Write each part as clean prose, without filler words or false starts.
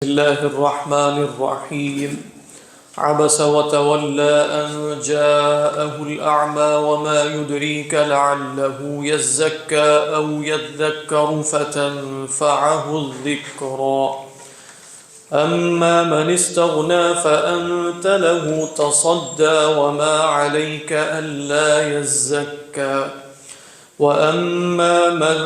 الله الرحمن الرحيم عبس وتولى أن جاءه الأعمى وما يدريك لعله يزكى أو يذكر فتنفعه الذكرى أما من استغنى فأنت له تصدى وما عليك ألا يزكى وأما من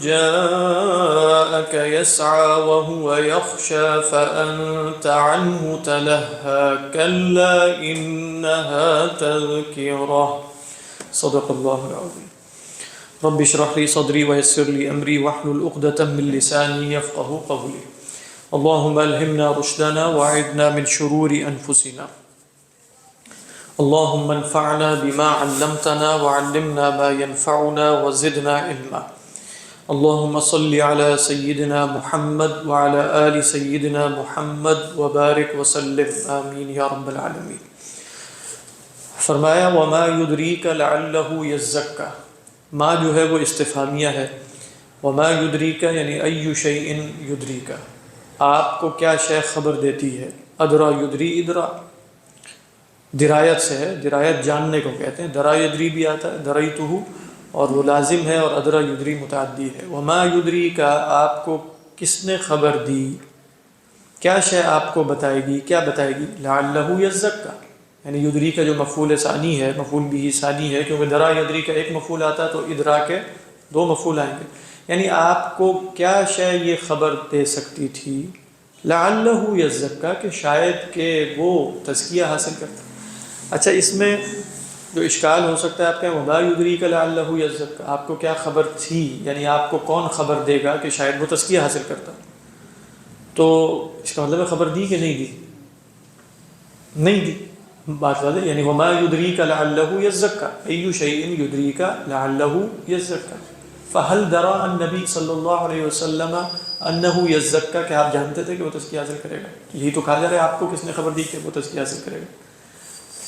جاءك يسعى وهو يخشى فأنت عنه تلهى كلا إنها تذكرة صدق الله العظيم رب اشرح لي صدري ويسر لي أمري واحلل عقدة من لساني يفقهوا قولي اللهم ألهمنا رشدنا وأعذنا من شرور أنفسنا اللهم انفعنا بما علمتنا وعلمنا ما ينفعنا وزدنا علما اللهم صل على سيدنا محمد وعلى آل سيدنا محمد وبارك وسلم آمین یا رب العالمین۔ فرمایا وما يدريك لعله يزكى، ما جو ہے وہ استفہامیہ ہے، وما يدريك یعنی أي شيء يدريك، آپ کو کیا شے خبر دیتی ہے۔ ادرا یدری ادرا درایت سے ہے، درایت جاننے کو کہتے ہیں، درا یدری بھی آتا ہے، درایتہ اور وہ لازم ہے، اور ادرا یدری متعدی ہے۔ وما یدری کا آپ کو کس نے خبر دی، کیا شے آپ کو بتائے گی، کیا بتائے گی، لعلہ یزکا یعنی یدری کا جو مفعول ثانی ہے، مفعول بھی ثانی ہے، کیونکہ درا یدری کا ایک مفعول آتا ہے تو ادرا کے دو مفعول آئیں گے، یعنی آپ کو کیا شے یہ خبر دے سکتی تھی، لعلہ یزکا کہ شاید کہ وہ تزکیہ حاصل کرتا۔ اچھا، اس میں جو اشکال ہو سکتا ہے آپ کہیں وما یدریک لعلہ یزکا، آپ کو کیا خبر تھی، یعنی آپ کو کون خبر دے گا کہ شاید وہ تزکیہ حاصل کرتا، تو اس کا مطلب ہے خبر دی کہ نہیں دی، نہیں دی، بات واضح، یعنی وما یدریک لعلہ یزکا ای شیء یدریک لعلہ یزکا فہل درا النبی صلی اللہ علیہ وسلم انہ یزکا، کہ آپ جانتے تھے کہ وہ تزکیہ حاصل کرے گا، یہی تو کہا جا رہا ہے آپ کو کس نے خبر دی کہ وہ تزکیہ حاصل کرے گا۔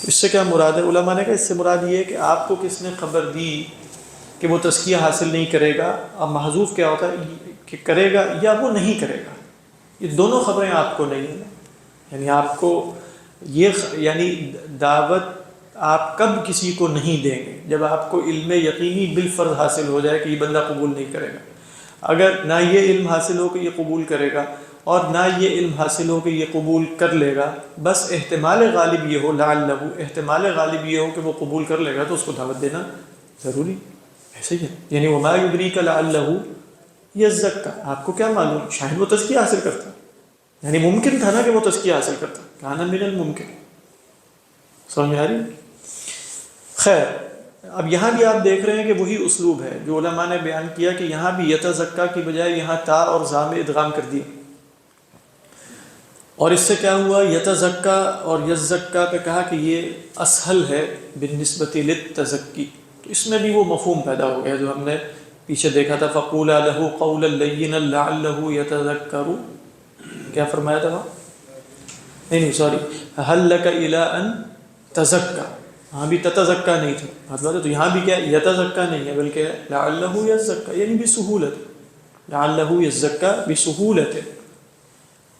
اس سے کیا مراد ہے؟ علماء نے کہا اس سے مراد یہ ہے کہ آپ کو کس نے خبر دی کہ وہ تزکیہ حاصل نہیں کرے گا، اب محذوف کیا ہوتا ہے کہ کرے گا یا وہ نہیں کرے گا، یہ دونوں خبریں آپ کو نہیں ہیں، یعنی آپ کو یہ یعنی دعوت آپ کب کسی کو نہیں دیں گے، جب آپ کو علم یقینی بالفرض حاصل ہو جائے کہ یہ بندہ قبول نہیں کرے گا۔ اگر نہ یہ علم حاصل ہو کہ یہ قبول کرے گا اور نہ یہ علم حاصل ہو کہ یہ قبول کر لے گا، بس احتمال غالب یہ ہو، لعلہ احتمال غالب یہ ہو کہ وہ قبول کر لے گا، تو اس کو دعوت دینا ضروری ایسے ہی ہے۔ یعنی وما یدریک لعلہ یزکا، آپ کو کیا معلوم شاید وہ تزکیہ حاصل کرتا، یعنی ممکن تھا نا کہ وہ تزکیہ حاصل کرتا، کان من الممکن، سمجھ میں آ رہی؟ خیر، اب یہاں بھی آپ دیکھ رہے ہیں کہ وہی اسلوب ہے جو علماء نے بیان کیا کہ یہاں بھی یتزکا کی بجائے یہاں تا اور زا میں ادغام کر دیا، اور اس سے کیا ہوا، یتزکا اور یزکا پہ کہا کہ یہ اسہل ہے بالنسبت للتزکی، تو اس میں بھی وہ مفہوم پیدا ہو گیا جو ہم نے پیچھے دیکھا تھا، فقولا لہ قولا لینا لعلہ یتذکر، کیا فرمایا تھا وہاں؟ نہیں سوری، هل لک الی ان تزکا، ہاں بھی تتزکا نہیں تھا، مطلب تو یہاں بھی کیا یتزکا نہیں ہے بلکہ لعلہ یزکا، یعنی بسہولت، لعلہ یزکا بسہولت،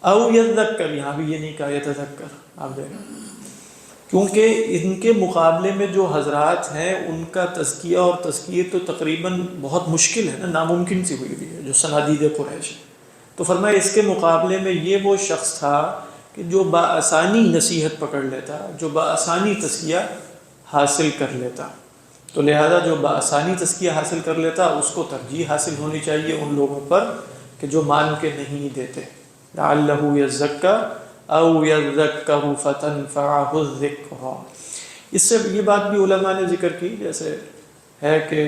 او یذکر، یہاں بھی یہ نہیں کہا یتذکر، آپ دیکھیں، کیونکہ ان کے مقابلے میں جو حضرات ہیں ان کا تزکیہ اور تذکیر تو تقریباً بہت مشکل ہے نا، ناممکن سی ہوئی بھی ہے، جو صنادید قریش ہے، تو فرمایا اس کے مقابلے میں یہ وہ شخص تھا کہ جو بآسانی نصیحت پکڑ لیتا، جو بآسانی تزکیہ حاصل کر لیتا، تو لہذا جو بآسانی تزکیہ حاصل کر لیتا اس کو ترجیح حاصل ہونی چاہیے ان لوگوں پر کہ جو مان کے نہیں دیتے، لعلہ یزکا او یذکر فتنفعہ الذکریٰ۔ اس سے یہ بات بھی علماء نے ذکر کی، جیسے ہے کہ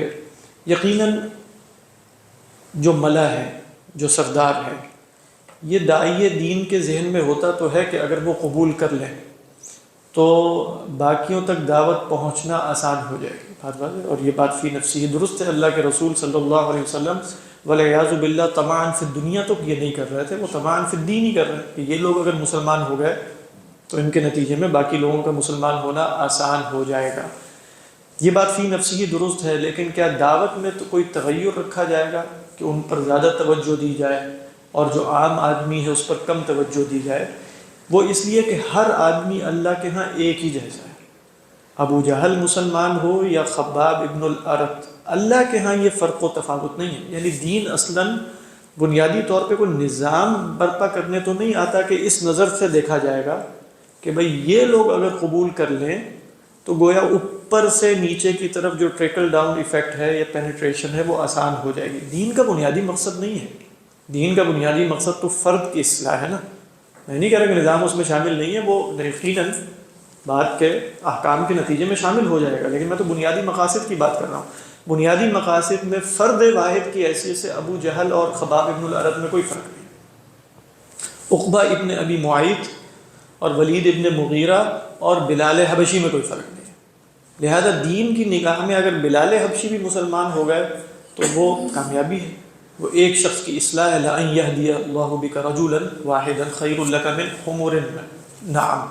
یقیناً جو ملا ہے، جو سردار ہے، یہ داعی دین کے ذہن میں ہوتا تو ہے کہ اگر وہ قبول کر لیں تو باقیوں تک دعوت پہنچنا آسان ہو جائے گی، بات واضح، اور یہ بات فی نفسی درست ہے۔ اللہ کے رسول صلی اللہ علیہ وسلم والعیاذ باللہ طمعاً فی الدنیا تو یہ نہیں کر رہے تھے، وہ طمعاً فی الدین ہی کر رہے ہیں کہ یہ لوگ اگر مسلمان ہو گئے تو ان کے نتیجے میں باقی لوگوں کا مسلمان ہونا آسان ہو جائے گا، یہ بات فی نفسی درست ہے، لیکن کیا دعوت میں تو کوئی تغیر رکھا جائے گا کہ ان پر زیادہ توجہ دی جائے اور جو عام آدمی ہے اس پر کم توجہ دی جائے، وہ اس لیے کہ ہر آدمی اللہ کے ہاں ایک ہی جیسا ہے۔ ابو جہل مسلمان ہو یا خباب ابن الارت، اللہ کے ہاں یہ فرق و تفاوت نہیں ہے۔ یعنی دین اصلاً بنیادی طور پہ کوئی نظام برپا کرنے تو نہیں آتا کہ اس نظر سے دیکھا جائے گا کہ بھئی یہ لوگ اگر قبول کر لیں تو گویا اوپر سے نیچے کی طرف جو ٹریکل ڈاؤن ایفیکٹ ہے یا پینیٹریشن ہے وہ آسان ہو جائے گی۔ دین کا بنیادی مقصد نہیں ہے، دین کا بنیادی مقصد تو فرد کی اصلاح ہے نا۔ میں نہیں کہہ رہا کہ نظام اس میں شامل نہیں ہے، وہ یقیناً بات کے احکام کے نتیجے میں شامل ہو جائے گا، لیکن میں تو بنیادی مقاصد کی بات کر رہا ہوں۔ بنیادی مقاصد میں فرد واحد کی حیثیت سے ابو جہل اور خباب ابن الارت میں کوئی فرق نہیں، عقبہ ابن ابی معیط اور ولید ابن مغیرہ اور بلال حبشی میں کوئی فرق نہیں ہے۔ لہذا دین کی نگاہ میں اگر بلال حبشی بھی مسلمان ہو گئے تو وہ کامیابی ہے، وہ ایک شخص کی اصلاح ہے۔ لَأَن يَهْدِيَ اللَّهُ بِكَ رَجُلًا وَاحِدًا خَيْرٌ لَكَ مِنْ حُمُرِ النَّعَمِ۔ نعم،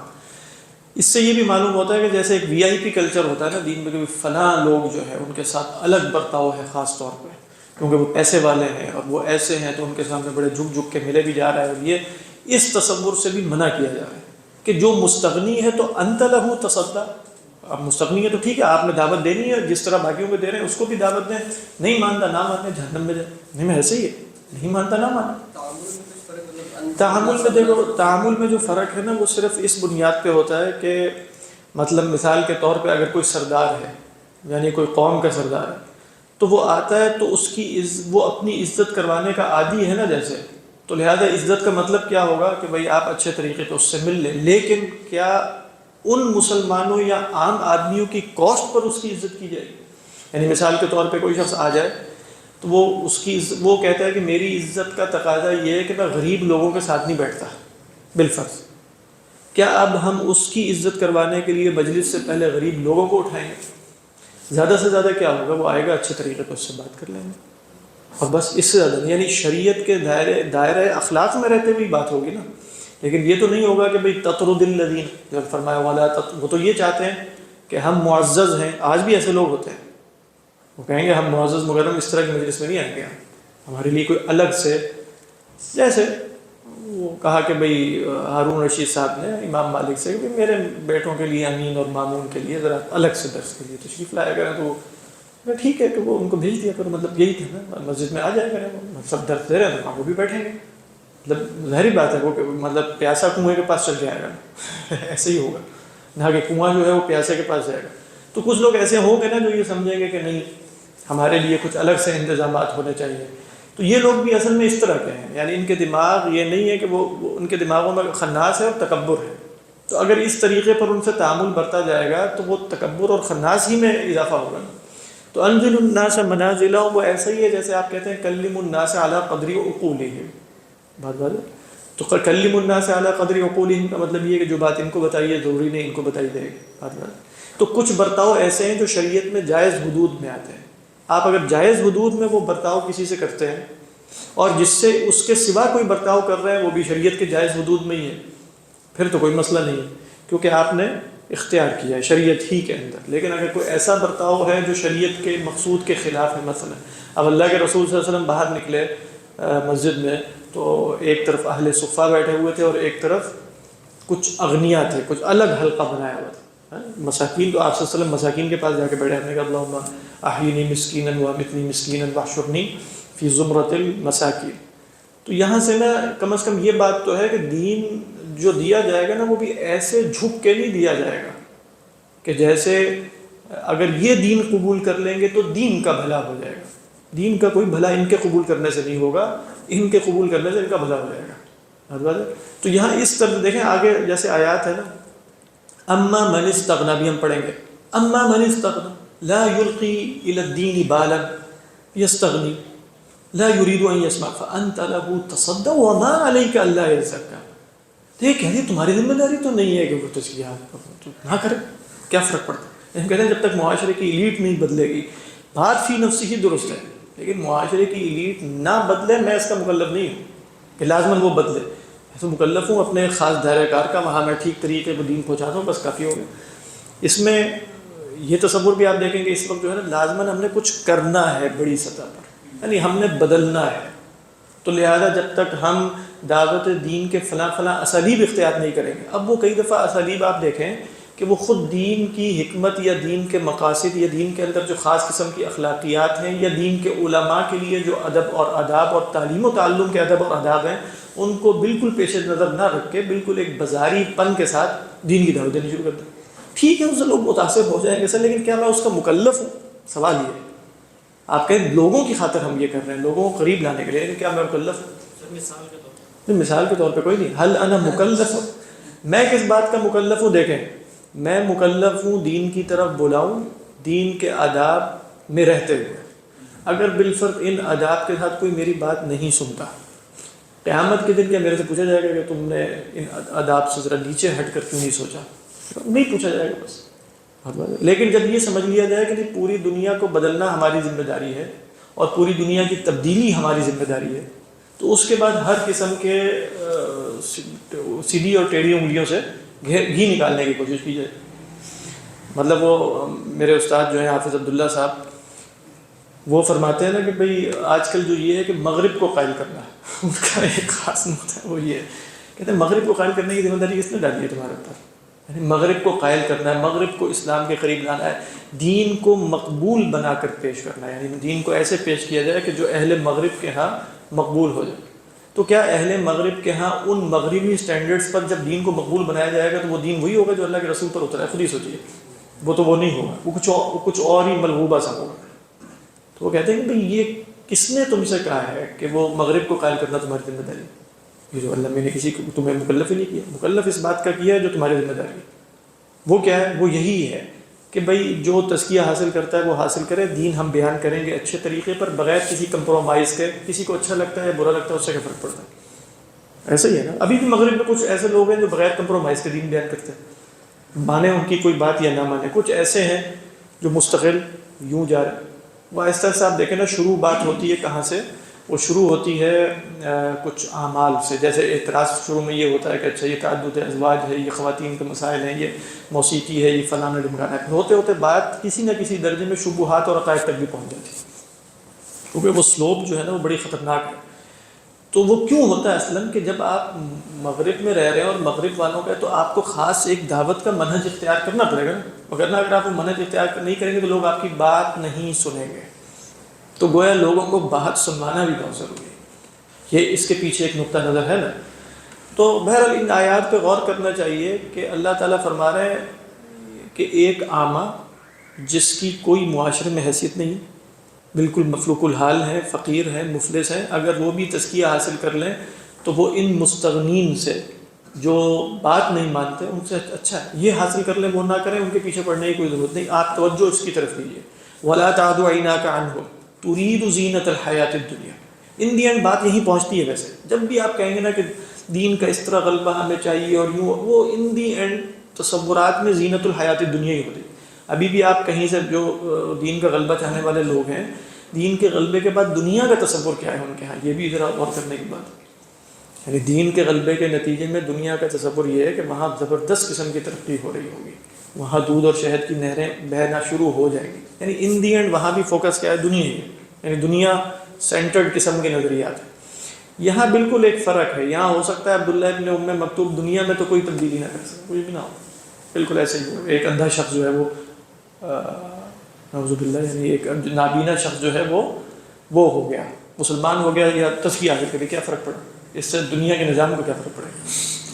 اس سے یہ بھی معلوم ہوتا ہے کہ جیسے ایک وی آئی پی کلچر ہوتا ہے نا دین میں، کہ فلاں لوگ جو ہے ان کے ساتھ الگ برتاؤ ہے خاص طور پہ، کیونکہ وہ پیسے والے ہیں اور وہ ایسے ہیں تو ان کے سامنے بڑے جھک جھک کے ملے بھی جا رہا ہے، اور یہ اس تصور سے بھی منع کیا جا رہا ہے کہ جو مستغنی ہے تو انت لہو تصدی۔ اب مستغنی ہے تو ٹھیک ہے، آپ نے دعوت دینی ہے جس طرح باقیوں کو دے رہے ہیں اس کو بھی دعوت دیں، نہیں مانتا نہ مانے، جہنم میں جائے۔ نہیں، میں ایسے ہی ہے، نہیں مانتا نہ مانے۔ تعامل میں دیکھو، تعامل میں جو فرق ہے نا وہ صرف اس بنیاد پہ ہوتا ہے کہ مطلب مثال کے طور پہ اگر کوئی سردار ہے، یعنی کوئی قوم کا سردار ہے، تو وہ آتا ہے تو اس کی وہ اپنی عزت کروانے کا عادی ہے نا جیسے، تو لہذا عزت کا مطلب کیا ہوگا کہ بھئی آپ اچھے طریقے سے اس سے مل لیں، لیکن کیا ان مسلمانوں یا عام آدمیوں کی کاسٹ پر اس کی عزت کی جائے گی؟ یعنی مثال کے طور پہ کوئی شخص آ جائے تو وہ کہتا ہے کہ میری عزت کا تقاضا یہ ہے کہ میں غریب لوگوں کے ساتھ نہیں بیٹھتا بالفرض، کیا اب ہم اس کی عزت کروانے کے لیے مجلس سے پہلے غریب لوگوں کو اٹھائیں گے؟ زیادہ سے زیادہ کیا ہوگا، وہ آئے گا اچھے طریقے پر اس سے بات کر لیں گے، اور بس اس سے زیادہ نہیں۔ یعنی شریعت کے دائرہ اخلاق میں رہتے ہوئی بات ہوگی نا، لیکن یہ تو نہیں ہوگا کہ بھئی تطرد الذین، جب فرمایا والا وہ تو یہ چاہتے ہیں کہ ہم معزز ہیں، آج بھی ایسے لوگ ہوتے ہیں، وہ کہیں گے ہم معزز مکرم اس طرح کی مجلس میں نہیں آئیں گے، ہمارے لیے کوئی الگ سے، جیسے وہ کہا کہ بھئی ہارون رشید صاحب نے امام مالک سے کہ میرے بیٹوں کے لیے امین اور مامون کے لیے ذرا الگ سے درس کے لیے تشریف لایا کریں، تو وہ ٹھیک ہے کہ وہ ان کو بھیج دیا کرو، مطلب یہی تھا نا، مسجد میں آ جائے کریں، وہ سب درس دے رہے ہیں تو وہ بھی بیٹھیں گے، مطلب ظاہری بات ہے وہ مطلب پیاسا کنویں کے پاس چل جائے گا ایسے ہی ہوگا نہ کہ کنواں جو ہے وہ پیاسے کے پاس جائے گا۔ تو کچھ لوگ ایسے ہوں گے نا جو یہ سمجھیں گے کہ نہیں ہمارے لیے کچھ الگ سے انتظامات ہونے چاہیے، تو یہ لوگ بھی اصل میں اس طرح کے ہیں، یعنی ان کے دماغ یہ نہیں ہے کہ وہ ان کے دماغوں میں خناس ہے اور تکبر ہے، تو اگر اس طریقے پر ان سے تعامل برتا جائے گا تو وہ تکبر اور خناس ہی میں اضافہ ہوگا۔ تو انزل الناس منازلهم، وہ ایسا ہی ہے جیسے آپ کہتے ہیں کلم الناس علی قدر عقولہم، بات ہے تو کلم الناس علی قدر عقولہم کا مطلب یہ ہے کہ جو بات ان کو بتائیے ضروری نہیں ان کو بتائی جائے گی، بات۔ تو کچھ برتاؤ ایسے ہیں جو شریعت میں جائز حدود میں آتے ہیں، آپ اگر جائز حدود میں وہ برتاؤ کسی سے کرتے ہیں اور جس سے اس کے سوا کوئی برتاؤ کر رہے ہیں وہ بھی شریعت کے جائز حدود میں ہی ہے، پھر تو کوئی مسئلہ نہیں ہے کیونکہ آپ نے اختیار کیا ہے شریعت ہی کے اندر۔ لیکن اگر کوئی ایسا برتاؤ ہے جو شریعت کے مقصود کے خلاف ہے، مثلا اب اللہ کے رسول صلی اللہ علیہ وسلم باہر نکلے مسجد میں تو ایک طرف اہل صفہ بیٹھے ہوئے تھے اور ایک طرف کچھ اغنیا تھے، کچھ الگ حلقہ بنایا ہوا تھا مساکین، تو آپ صلی اللہ علیہ وسلم مساکین کے پاس جا کے بیٹھے، ہم نے کہا اللہم احیینی مسکینا وامیتنی مسکینا واحشرنی فی زمرۃ المساکین۔ تو یہاں سے نا کم از کم یہ بات تو ہے کہ دین جو دیا جائے گا نا وہ بھی ایسے جھک کے نہیں دیا جائے گا کہ جیسے اگر یہ دین قبول کر لیں گے تو دین کا بھلا ہو جائے گا، دین کا کوئی بھلا ان کے قبول کرنے سے نہیں ہوگا، ان کے قبول کرنے سے ان کا بھلا ہو جائے گا۔ تو یہاں اس طرح دیکھیں آگے جیسے آیات ہے نا، اما من استغنی بھی ہم پڑھیں گے، اما من استغنی لا یلقی الی الدین بالا یستغنی لا یرید ان یسمع فانت له تصدی وما علیک الا یزکا۔ تو یہ کہتے ہیں تمہاری ذمہ داری تو نہیں ہے کہ وہ تزکیہ نہ کرے، کیا فرق پڑتا ہے؟ ہم کہتے ہیں جب تک معاشرے کی ایلیٹ نہیں بدلے گی، بات فی نفسی ہی درست ہے، لیکن معاشرے کی ایلیٹ نہ بدلے میں اس کا مکلف نہیں ہوں کہ لازماً وہ بدلے، میں تو مکلف ہوں اپنے خاص دائرہ کار کا، وہاں میں ٹھیک طریقے پر دین پہنچاتا ہوں، بس کافی ہو گیا۔ اس میں یہ تصور بھی آپ دیکھیں گے اس وقت جو ہے نا لازماً ہم نے کچھ کرنا ہے بڑی سطح پر، یعنی ہم نے بدلنا ہے، تو لہذا جب تک ہم دعوت دین کے فلاں فلاں اسالیب اختیار نہیں کریں گے، اب وہ کئی دفعہ اسالیب آپ دیکھیں کہ وہ خود دین کی حکمت یا دین کے مقاصد یا دین کے اندر جو خاص قسم کی اخلاقیات ہیں یا دین کے علماء کے لیے جو ادب اور آداب اور تعلیم و تعلم کے ادب اور آداب ہیں ان کو بالکل پیش نظر نہ رکھ کے بالکل ایک بازاری پن کے ساتھ دین کی دعوت دینی شروع کرتے ہیں۔ ٹھیک ہے، اس سے لوگ متاثر ہو جائیں گے سر، لیکن کیا میں اس کا مکلف ہوں؟ سوال یہ ہے۔ آپ کہیں لوگوں کی خاطر ہم یہ کر رہے ہیں، لوگوں کو قریب لانے کے لیے، لیکن کیا میں مکلف ہوں؟ مثال کے طور پہ کوئی نہیں۔ حل انا مکلف ہوں، میں کس بات کا مکلف ہوں؟ دیکھیں، میں مکلف ہوں دین کی طرف بلاؤں دین کے آداب میں رہتے ہوئے۔ اگر بالفرض ان آداب کے ساتھ کوئی میری بات نہیں سنتا، قیامت کے دن کیا میرے سے پوچھا جائے گا کہ تم نے ان آداب سے ذرا نیچے ہٹ کر کیوں نہیں سوچا؟ نہیں پوچھا جائے گا بس۔ لیکن جب یہ سمجھ لیا جائے کہ پوری دنیا کو بدلنا ہماری ذمہ داری ہے اور پوری دنیا کی تبدیلی ہماری ذمہ داری ہے، تو اس کے بعد ہر قسم کے سیدھی اور ٹیڑھی انگلیوں سے گھی نکالنے کی کوشش کی جائے۔ مطلب وہ میرے استاد جو ہیں حافظ عبداللہ صاحب، وہ فرماتے ہیں نا کہ بھئی آج کل جو یہ ہے کہ مغرب کو قائل کرنا ہے، ان کا ایک خاص نقطہ ہے وہ یہ ہے، کہتے ہیں مغرب کو قائل کرنے کی ذمہ داری کس نے ڈالی ہے تمہارے اوپر؟ یعنی مغرب کو قائل کرنا ہے، مغرب کو اسلام کے قریب لانا ہے، دین کو مقبول بنا کر پیش کرنا ہے، یعنی دین کو ایسے پیش کیا جائے کہ جو اہل مغرب کے ہاں مقبول ہو جائے۔ تو کیا اہل مغرب کے ہاں ان مغربی سٹینڈرڈز پر جب دین کو مقبول بنایا جائے گا تو وہ دین وہی ہوگا جو اللہ کے رسول پر اترا ہے؟ خود ہی سوچیے، وہ نہیں ہوگا، وہ کچھ اور ہی ملغوبہ سا ہوگا۔ تو وہ کہتے ہیں کہ بھئی یہ کس نے تم سے کہا ہے کہ وہ مغرب کو قائل کرنا تمہاری ذمہ داری ہے؟ یہ جو اللہ میں نے کسی کو تمہیں مکلف ہی نہیں کیا، مکلف اس بات کا کیا ہے جو تمہاری ذمہ داری ہے۔ وہ کیا ہے؟ وہ یہی ہے کہ بھئی جو تزکیہ حاصل کرتا ہے وہ حاصل کرے، دین ہم بیان کریں گے اچھے طریقے پر بغیر کسی کمپرومائز کے، کسی کو اچھا لگتا ہے برا لگتا ہے اس سے کیا فرق پڑتا ہے؟ ایسا ہی ہے نا، ابھی بھی مغرب میں کچھ ایسے لوگ ہیں جو بغیر کمپرومائز کے دین بیان کرتے ہیں، مانے ان کی کوئی بات یا نہ مانے۔ کچھ ایسے ہیں جو مستقل یوں جا رہے ہیں۔ وہ آہستہ آہستہ آپ دیکھیں نا، شروع بات ہوتی ہے کہاں سے؟ وہ شروع ہوتی ہے کچھ اعمال سے، جیسے اعتراض شروع میں یہ ہوتا ہے کہ اچھا یہ تعدد ازواج ہے، یہ خواتین کے مسائل ہیں، یہ موسیقی ہے، یہ فلانا ڈمکانا ہے، ہوتے ہوتے بات کسی نہ کسی درجے میں شبہات اور عقائد تک بھی پہنچ جاتی ہے، کیونکہ وہ سلوپ جو ہے نا وہ بڑی خطرناک ہے۔ تو وہ کیوں ہوتا ہے اصلاً کہ جب آپ مغرب میں رہ رہے ہیں اور مغرب والوں کا ہے تو آپ کو خاص ایک دعوت کا منہج اختیار کرنا پڑے گا، وگرنہ اگر آپ وہ منہج اختیار نہیں کریں گے تو لوگ آپ کی بات نہیں سنیں گے۔ تو گویا لوگوں کو بات سنوانا بھی بہت ضروری ہے، یہ اس کے پیچھے ایک نقطہ نظر ہے نا۔ تو بہرحال ان آیات پہ غور کرنا چاہیے کہ اللہ تعالیٰ فرما رہے ہیں کہ ایک عامہ جس کی کوئی معاشرے میں حیثیت نہیں، بالکل مفلوق الحال ہے، فقیر ہے، مفلس ہے، اگر وہ بھی تزکیہ حاصل کر لیں تو وہ ان مستغنین سے جو بات نہیں مانتے ان سے اچھا ہے، یہ حاصل کر لیں، وہ نہ کریں، ان کے پیچھے پڑنے کی کوئی ضرورت نہیں، آپ توجہ اس کی طرف دیجیے۔ وَلَا تَعْدُ عَيْنَاكَ عَنْهُمْ تُرِيدُ زِينَةَ الْحَيَاةِ الدُّنْيَا۔ ان دی اینڈ بات یہی پہنچتی ہے۔ ویسے جب بھی آپ کہیں گے نا کہ دین کا اس طرح غلبہ ہمیں چاہیے اور یوں، وہ ان دی اینڈ تصورات میں زینت الحیات الدنیا ہی ہوتی ہے۔ ابھی بھی آپ کہیں سے جو دین کا غلبہ چاہنے والے لوگ ہیں، دین کے غلبے کے بعد دنیا کا تصور کیا ہے ان کے ہاں، یہ بھی ذرا غور کرنے کی بات ہے۔ یعنی دین کے غلبے کے نتیجے میں دنیا کا تصور یہ ہے کہ وہاں زبردست قسم کی ترقی ہو رہی ہوگی، وہاں دودھ اور شہد کی نہریں بہنا شروع ہو جائیں گی، یعنی ان دی اینڈ وہاں بھی فوکس کیا ہے؟ دنیا ہی ہے، یعنی دنیا سینٹرڈ قسم کے نظریات ہیں۔ یہاں بالکل ایک فرق ہے، یہاں ہو سکتا ہے عبداللہ ابن ام مکتوم دنیا میں تو کوئی تبدیلی نہ کر سکے، کچھ بھی نہ ہو، بالکل ایسے ہی ہو۔ ایک اندھا شخص جو ہے وہ نعوذ باللہ، یعنی ایک نابینا شخص جو ہے وہ ہو گیا، مسلمان ہو گیا یا تزکیہ حاصل کر کے، کیا فرق پڑا؟ اس سے دنیا کے نظام کو کیا فرق پڑے گا؟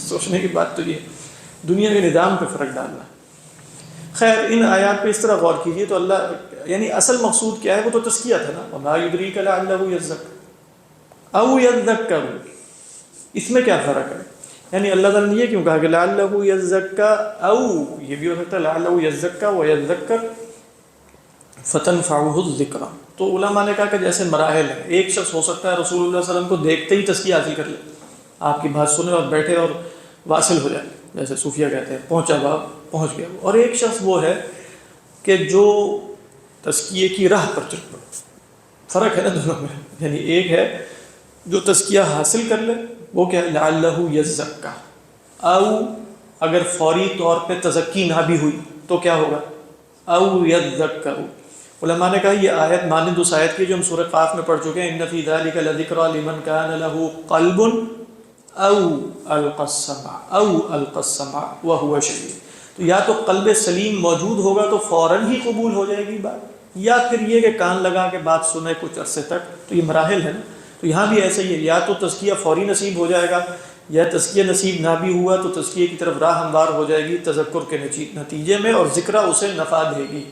سوچنے کی بات تو یہ ہے، دنیا کے نظام پہ فرق ڈالنا۔ خیر ان آیات پہ اس طرح غور کیجیے تو اللہ، یعنی اصل مقصود کیا ہے؟ وہ تو تزکیہ تھا نا، وَمَا يُدْرِيكَ لَعَلَّهُ يَزَّكَّىٰ أَوْ يَذَّكَّرُ، اس میں کیا فرق ہے؟ یعنی اللہ تعالیٰ نے یہ کیوں کہا کہ لَعَلَّهُ يَزَّكَّىٰ، او یہ بھی ہو سکتا ہے لَعَلَّهُ يَزَّكَّىٰ وَيَذَّكَّرُ فَتَنْفَعُهُ الذِّكْرَىٰ۔ تو علماء نے کہا کہ جیسے مراحل ہیں، ایک شخص ہو سکتا ہے رسول اللہ صلی اللہ علیہ وسلم کو دیکھتے ہی تزکیہ حاصل کر لے، آپ کی بات سنے اور بیٹھے اور واصل ہو جائے، جیسے صوفیہ کہتے ہیں پہنچا باب پہنچ گیا۔ اور ایک شخص وہ ہے کہ جو تزکیے کی راہ پر چل پڑے، فرق ہے نا دونوں میں، یعنی ایک ہے جو تزکیہ حاصل کر لے، وہ کیا ہے؟ لعلہ یزکا، او اگر فوری طور پہ تزکی نہ بھی ہوئی تو کیا ہوگا؟ او یذکر، علماء نے کہا یہ آیت مانند اس آیت کی جو ہم سورہ قاف میں پڑھ چکے ہیں، ان فی ذلک لذکری لمن کان له قلب او القى السمع وهو شهید. تو یا تو قلب سلیم موجود ہوگا تو فوراً ہی قبول ہو جائے گی بات، یا پھر یہ کہ کان لگا کے بات سنے کچھ عرصے تک. تو یہ مراحل ہے نا. تو یہاں بھی ایسا ہی ہے، یا تو تزکیہ فوری نصیب ہو جائے گا، یا تزکیہ نصیب نہ بھی ہوا تو تزکیہ کی طرف راہ ہموار ہو جائے گی تذکر کے نتیجے میں، اور ذکرہ اسے نفع دے گی.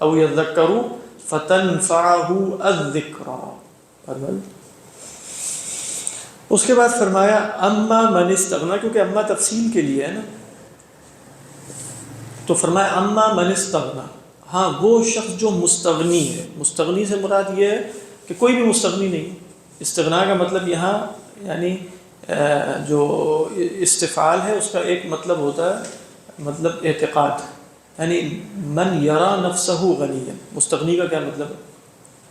او یذکر فتنفعہ الذکرہ. اس کے بعد فرمایا اما من استغنا، کیونکہ اما تفصیل کے لیے ہے نا، تو فرمایا اما من استغنا، ہاں وہ شخص جو مستغنی ہے. مستغنی سے مراد یہ ہے کہ کوئی بھی مستغنی نہیں. استغنا کا مطلب یہاں یعنی جو استفعال ہے اس کا ایک مطلب ہوتا ہے مطلب اعتقاد، یعنی من یرا نفسہ غنیا. مستغنی کا کیا مطلب ہے؟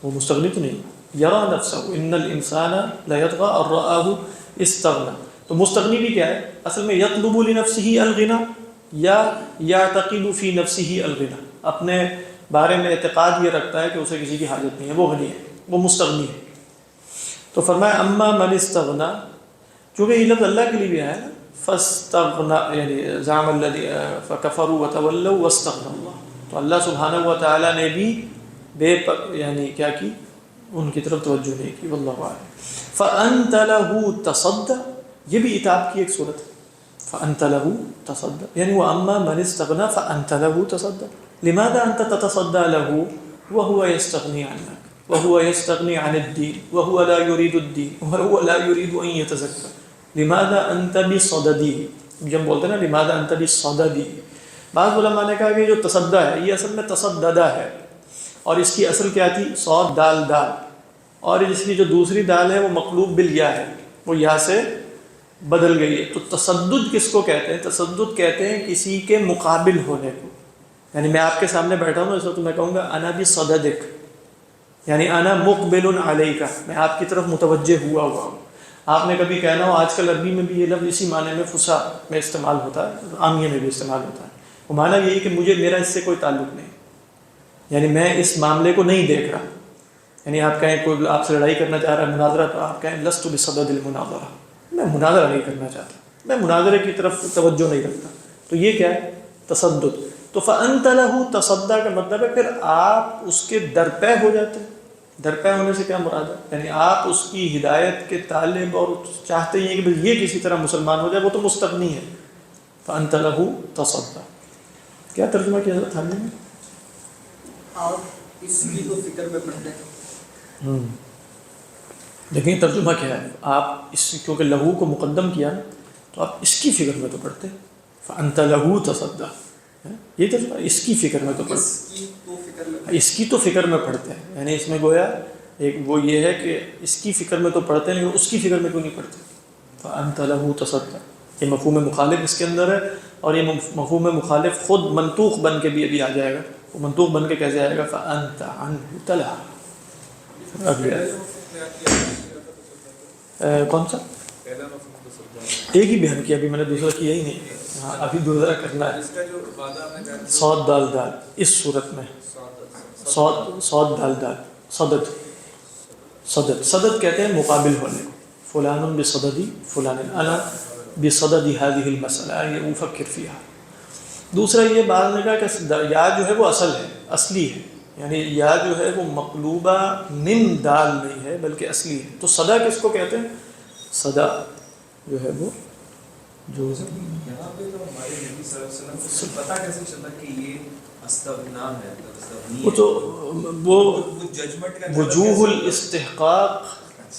وہ مستغنی تو نہیں، یرا نفسہ، ان الانسان لیطغی ان رآہ استغنا. تو مستغنی بھی کیا ہے اصل میں؟ یطلب لنفسہ الغنا یا یعتقد فی نفسہ الغنا، اپنے بارے میں اعتقاد یہ رکھتا ہے کہ اسے کسی کی حاجت نہیں ہے، وہ غنی ہے، وہ مستغنی ہے. تو فرمایا اما من استغنا، چونکہ یہ لفظ اللہ کے لیے بھی ہے نا، فاستغنا یعنی زعم الذی فکفروا وتولوا واستغنى اللہ. تو اللہ سبحانہ و تعالیٰ نے بھی یعنی کیا کی؟ ان کی طرف توجہ نہیں کی. واللہ اعلم. فانت له تصدى، یہ بھی عتاب کی ایک صورت ہے. فانت له تصدى یعنی واما من استغنا فانت له تصدى. لماذا انت تتصدى له وهو يستغني عنك وهو يستغني عن الدين وهو لا يريد الدين وهو لا يريد ان يتزكى؟ لماذا انت بصدده. جب بولتے ہیں نا لماذا انت بصدده، بعض علماء نے کہا کہ جو تصدہ ہے یہ اصل میں تصددہ ہے، اور اس کی اصل کیا تھی؟ صاد دال دال، اور اس کی جو دوسری دال ہے وہ مقلوب بالیا ہے، وہ یا سے بدل گئی ہے. تو تصدد کس کو کہتے ہیں؟ تصدد کہتے ہیں کسی کے مقابل ہونے کو. یعنی میں آپ کے سامنے بیٹھا ہوں اس وقت میں کہوں گا انا بصددک، یعنی انا مقبل علیک، میں آپ کی طرف متوجہ ہوا ہوں. آپ نے کبھی کہنا ہو، آج کل عربی میں بھی یہ لفظ اسی معنی میں فصیح میں استعمال ہوتا ہے، عامیہ میں بھی استعمال ہوتا ہے. وہ معنی یہی کہ مجھے میرا اس سے کوئی تعلق نہیں، یعنی میں اس معاملے کو نہیں دیکھ رہا. یعنی آپ کہیں کوئی آپ سے لڑائی کرنا چاہ رہا ہے، مناظرہ، تو آپ کہیں لست بصدد المناظرہ، میں مناظرہ نہیں کرنا چاہتا، میں مناظرے کی طرف توجہ نہیں رکھتا. تو یہ کیا ہے؟ تصدد. تو فانت له تصدى کا مطلب ہے پھر آپ اس کے درپے ہو جاتے ہیں. درپے ہونے سے کیا مراد ہے؟ یعنی آپ اس کی ہدایت کے طالب اور چاہتے ہیں کہ یہ کسی طرح مسلمان ہو جائے، وہ تو مستغنی ہے. فانت له تصدى. کیا ترجمہ کیا تھا تھانے میں؟ آپ اس کی تو فکر میں پڑتے ہیں. دیکھیں ترجمہ کیا ہے. آپ اس کیونکہ لہو کو مقدم کیا تو آپ اس کی فکر میں تو پڑھتے. فانت له تصدى، یہ ترجمہ اس کی فکر میں تو پڑھتے، اس کی تو فکر میں پڑھتے ہیں. یعنی اس میں گویا ایک وہ یہ ہے کہ اس کی فکر میں تو پڑھتے ہیں لیکن اس کی فکر میں کیوں نہیں پڑھتے. فانت له تصدى، یہ مفہوم مخالف اس کے اندر ہے، اور یہ مفہوم مخالف خود منطوق بن کے بھی ابھی آ جائے گا. وہ منطوق بن کے کیسے آئے گا؟ فانت عنه تلهى. کون سا؟ ایک ہی بیان کیا، ابھی میں نے دوسرا کیا ہی نہیں. ہاں ابھی دوسرا کرنا ہے. صاد دال دال اس صورت میں صاد دال دال صدد. صدد کہتے ہیں مقابل ہونے کو. فلان بصددی فلان، انا بصدد هذه المسألة افکر فيها. دوسرا یہ بعض نے کہا کہ یا جو ہے وہ اصل ہے، اصلی ہے، یعنی یا جو ہے وہ مقلوبہ من دال نہیں ہے بلکہ اصلی ہے. تو صدا کس کو کہتے ہیں؟ صدا جو ہے وہ جو یہاں پہ تو ہمارے نبی صلی اللہ علیہ وسلم کو پتہ کیسے چلا کہ یہ استغنا ہے؟ وہ تو وہ وجوہ الاستحقاق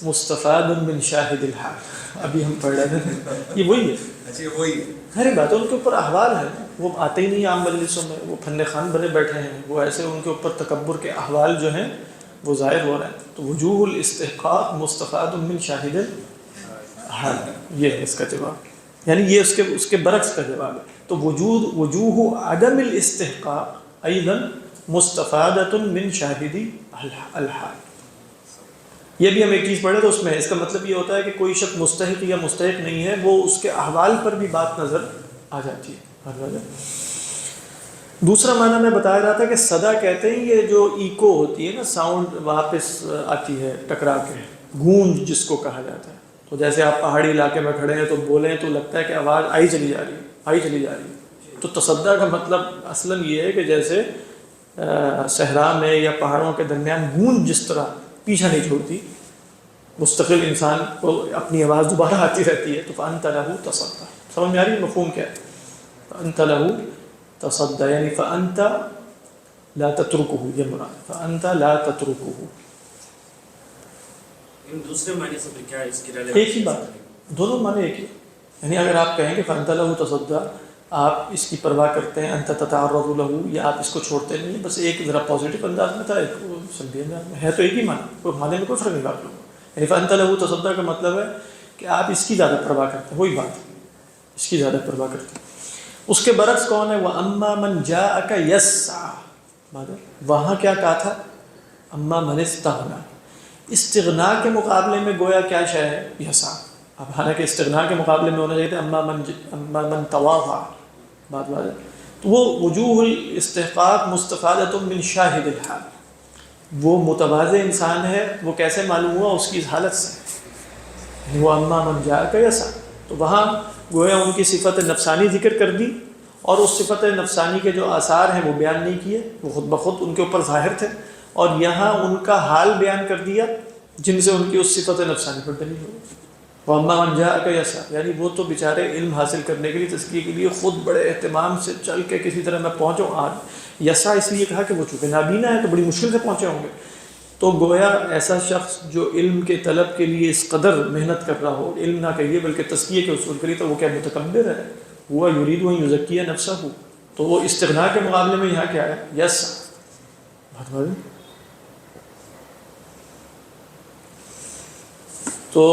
مستفاد من شاہد الحال، ابھی ہم پڑھ رہے تھے، یہ وہی ہے. اچھا وہی ہر بات ان کے اوپر احوال ہے، وہ آتے ہی نہیں عام مجلسوں میں، وہ فن خان بنے بیٹھے ہیں، وہ ایسے ان کے اوپر تکبر کے احوال جو ہیں وہ ظاہر ہو رہے ہیں. تو وجوہ الاستحقاق مستفاد من شاہد الحال، یہ ہے اس کا جواب. یعنی یہ اس کے برعکس کا جواب ہے. تو وجوہ عدم الاستحقاق ایضا مستفادۃ من شاہد الحال. یہ بھی ہم ایک چیز پڑھے تو اس میں اس کا مطلب یہ ہوتا ہے کہ کوئی شخص مستحق یا مستحق نہیں ہے، وہ اس کے احوال پر بھی بات نظر آ جاتی ہے. دوسرا معنی میں بتایا رہا تھا کہ صدا کہتے ہیں یہ جو ایکو ہوتی ہے نا، ساؤنڈ واپس آتی ہے ٹکرا کے، گونج جس کو کہا جاتا ہے. تو جیسے آپ پہاڑی علاقے میں کھڑے ہیں تو بولیں تو لگتا ہے کہ آواز آئی چلی جا رہی ہے، آئی چلی جا رہی ہے. تو تصدع کا مطلب اصلاً یہ ہے کہ جیسے صحرا میں یا پہاڑوں کے درمیان گونج جس طرح پیچھا نہیں چھوڑتی، مستقل انسان کو اپنی آواز دوبارہ آتی رہتی ہے. تو فأنت له تصدع، سمجھ میں آ رہی ہے مفہوم کیا ہے؟ فأنت له تصدع یعنی فأنت لا تترکه، یہ مراد فأنت لا تترکه. ان دوسرے معنی سے کیا اس کی ایک ہی بات، دونوں معنی ایک ہی. یعنی اگر آپ کہیں کہ فأنت له تصدع، آپ اس کی پرواہ کرتے ہیں، انت تتعرض له، یا آپ اس کو چھوڑتے نہیں. بس ایک ذرا پازیٹیو انداز میں تھا، ایک سلبی انداز میں ہے، تو ایک ہی معنی، کوئی معنی میں کوئی فرق نہیں آپ لوگوں. یعنی فأنت له تصدع کا مطلب ہے کہ آپ اس کی زیادہ پرواہ کرتے ہیں، وہی بات ہے، اس کی زیادہ پرواہ کرتے ہیں. اس کے برعکس کون ہے؟ وَأَمَّا مَنْ جَاءَكَ يَسْعَىٰ، وہاں کیا کہا تھا؟ اما من استغنا، استغنا کے مقابلے میں گویا کیا شے ہے؟ یسعیٰ. اب حالانکہ استغنا کے مقابلے میں ہونا چاہیے تھا اما من تواضع، بات ہے. تو وہ وجوہ الاستحقاق مستفادۃ من شاہد الحال، وہ متواضع انسان ہے، وہ کیسے معلوم ہوا؟ اس کی اس حالت سے. وہ اما من جاءک یسعیٰ، تو وہاں گویا ان کی صفت نفسانی ذکر کر دی، اور اس صفت نفسانی کے جو آثار ہیں وہ بیان نہیں کیے، وہ خود بخود ان کے اوپر ظاہر تھے. اور یہاں ان کا حال بیان کر دیا جن سے ان کی اس صفت نفسانی پر دلیل ہو. وَأَمَّا مَنْ جَاءَكَ يَسْعَىٰ، یعنی وہ تو بیچارے علم حاصل کرنے کے لیے، تزکیے کے لیے خود بڑے اہتمام سے چل کے کسی طرح میں پہنچوں. آج یسعیٰ اس لیے کہا کہ وہ چونکہ نابینا ہے تو بڑی مشکل سے پہنچے ہوں گے. تو گویا ایسا شخص جو علم کے طلب کے لیے اس قدر محنت کر رہا ہو، علم نہ کہیے بلکہ تزکیے کے اصول کریے، تو وہ کیا متکبر ہے؟ وہ یرید ان یزکی نفسہ. تو وہ استغنا کے مقابلے میں یہاں کیا ہے؟ یسعیٰ. تو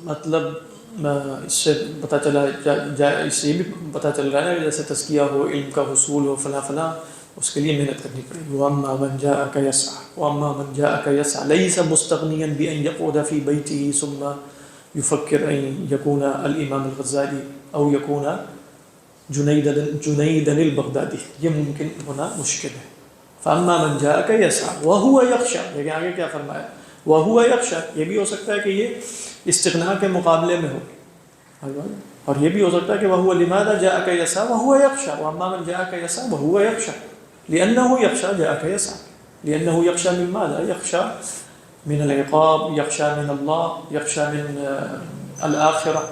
مطلب اس سے پتہ چلا، اس سے بھی پتہ چل رہا ہے جیسے تزکیہ ہو، علم کا حصول ہو، فلاں فلاں، اس کے لیے محنت کرنی پڑے گی. وَأَمَّا مَنْ جَاءَكَ يَسْعَىٰ وَأَمَّا مَنْ جَاءَكَ يَسْعَىٰ لَيْسَ مُسْتَغْنِيًا بِأَنْ يَقْعُدَ فِي بَيْتِهِ ثُمَّ يُفَكِّرُ أَنْ يَكُونَ الْإِمَامُ الْغَزَّالِي أَوْ يَكُونَ جُنَيْدًا الْبَغْدَادِيَّ، یہ ممکن ہونا مشکل ہے. فَأَمَّا مَنْ جَاءَكَ يَسْعَىٰ وَهُوَ يَخْشَىٰ، لیکن آگے کیا فرمایا؟ وَهُوَ يَخْشَىٰ، یہ بھی ہو سکتا ہے کہ یہ استغنا کے مقابلے میں ہو، اور یہ بھی ہو سکتا ہے کہ وَهُوَ لِمَاذَا جَاءَكَ يَسْعَىٰ وَهُوَ يَخْشَىٰ وَأَمَّا مَنْ جَاءَكَ يَسْعَىٰ وَهُوَ يَخْشَىٰ لِأَنَّهُ يَخْشَىٰ جَاءَكَ يَسْعَىٰ لِأَنَّهُ يَخْشَىٰ مِن مَاذَا؟ يَخْشَىٰ من العقاب، يخشى من الله، يخشى من الآخرة،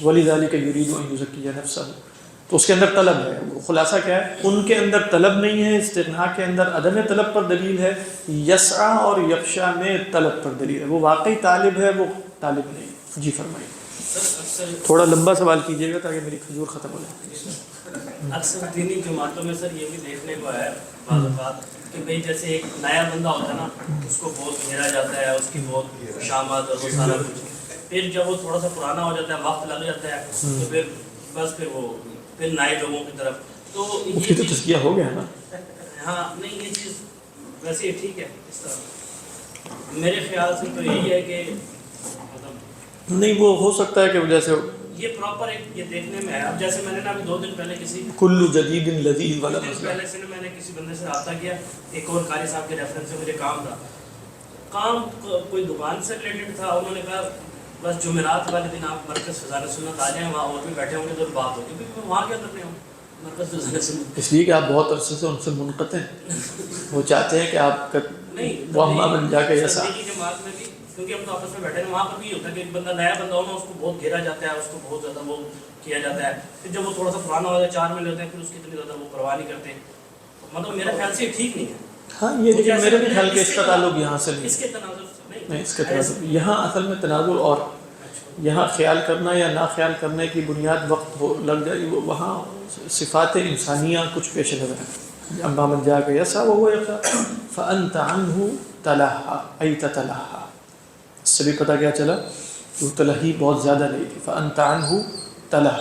ولذلك يريد أن يزكي نفسه. تو اس کے اندر طلب ہے. خلاصہ کیا ہے؟ ان کے اندر طلب نہیں ہے، استغنا کے اندر عدم طلب پر دلیل ہے، یسعیٰ اور یخشیٰ میں طلب پر دلیل ہے. وہ واقعی طالب ہے، وہ طالب نہیں. جی فرمائیے. تھوڑا لمبا سوال کیجیے گا تاکہ میری کھجور ختم ہو جائے. اکثر دینی جماعتوں میں سر یہ بھی دیکھنے کو ہے بعض اوقات کہ بھئی جیسے ایک نیا بندہ ہوتا ہے نا، اس کو بہت گھیرا جاتا ہے، اس کی بہت شامات اور وہ سارا کچھ. پھر جب وہ تھوڑا سا پرانا ہو جاتا ہے، وقت لگ جاتا ہے، تو پھر بس پھر وہ پھر نئے لوگوں کی طرف. تو اس کی تو تزکیہ ہو گیا نا. ہاں نہیں، یہ چیز ویسے ٹھیک ہے اس طرح. میرے خیال سے تو یہی ہے کہ نہیں، وہ ہو سکتا ہے کہ جیسے یہ پراپر ایک یہ دیکھنے میں ہے. اب جیسے میں نے نا ابھی 2 دن پہلے کسی کل جدید لذیذ والا پہلے سے میں نے کسی بندے سے رابطہ کیا، ایک اور قاری صاحب کے ریفرنس سے مجھے کام تھا، کام کوئی دکان سے ریلیٹڈ تھا. انہوں نے کہا بس جمعرات والے دن آپ مرکز فضائل سنت آ جائیں، وہاں اور بھی بیٹھے ہوں گے تو بات ہوگی. میں وہاں کیا کرنے ہوں مرکز فضائل سنت، اس لیے کہ آپ بہت عرصے سے ان سے منقطع ہیں. وہ چاہتے ہیں کہ آپ وہ اما بن جا کے ایسا جماعت میں بھی، کیونکہ ہم تو آپس میں بیٹھے ہیں، وہاں پر بھی ہوتا ہے کہ ایک بندہ نیا بندہ ہو نا، اس کو بہت گھیرا جاتا ہے، اس کو بہت زیادہ وہ کیا جاتا ہے. پھر جب وہ تھوڑا سا پرانا ہو جاتا ہے، 4 مہینے ہوتے ہیں، پھر اس کی اتنی زیادہ وہ پرواہ نہیں کرتے. مطلب میرے خیال سے یہ ٹھیک نہیں ہے. ہاں یہ لیکن میرے بھی خیال کے اس کا تعلق یہاں سے اس کے تناظر سے نہیں، اس کے تناظر یہاں اصل میں تناظر، اور یہاں خیال کرنا یا نہ خیال کرنے کی بنیاد وقت لگ جائے، وہاں صفات انسانیہ کچھ پیش نظر ہے. اما من جا کے یسعیٰ وہو یخشیٰ فأنت عنہ تلہیٰ ای تتلہیٰ. اس سے بھی پتہ کیا چلا وہ تلہی بہت زیادہ نہیں تھی. فأنت عنہ تلہیٰ،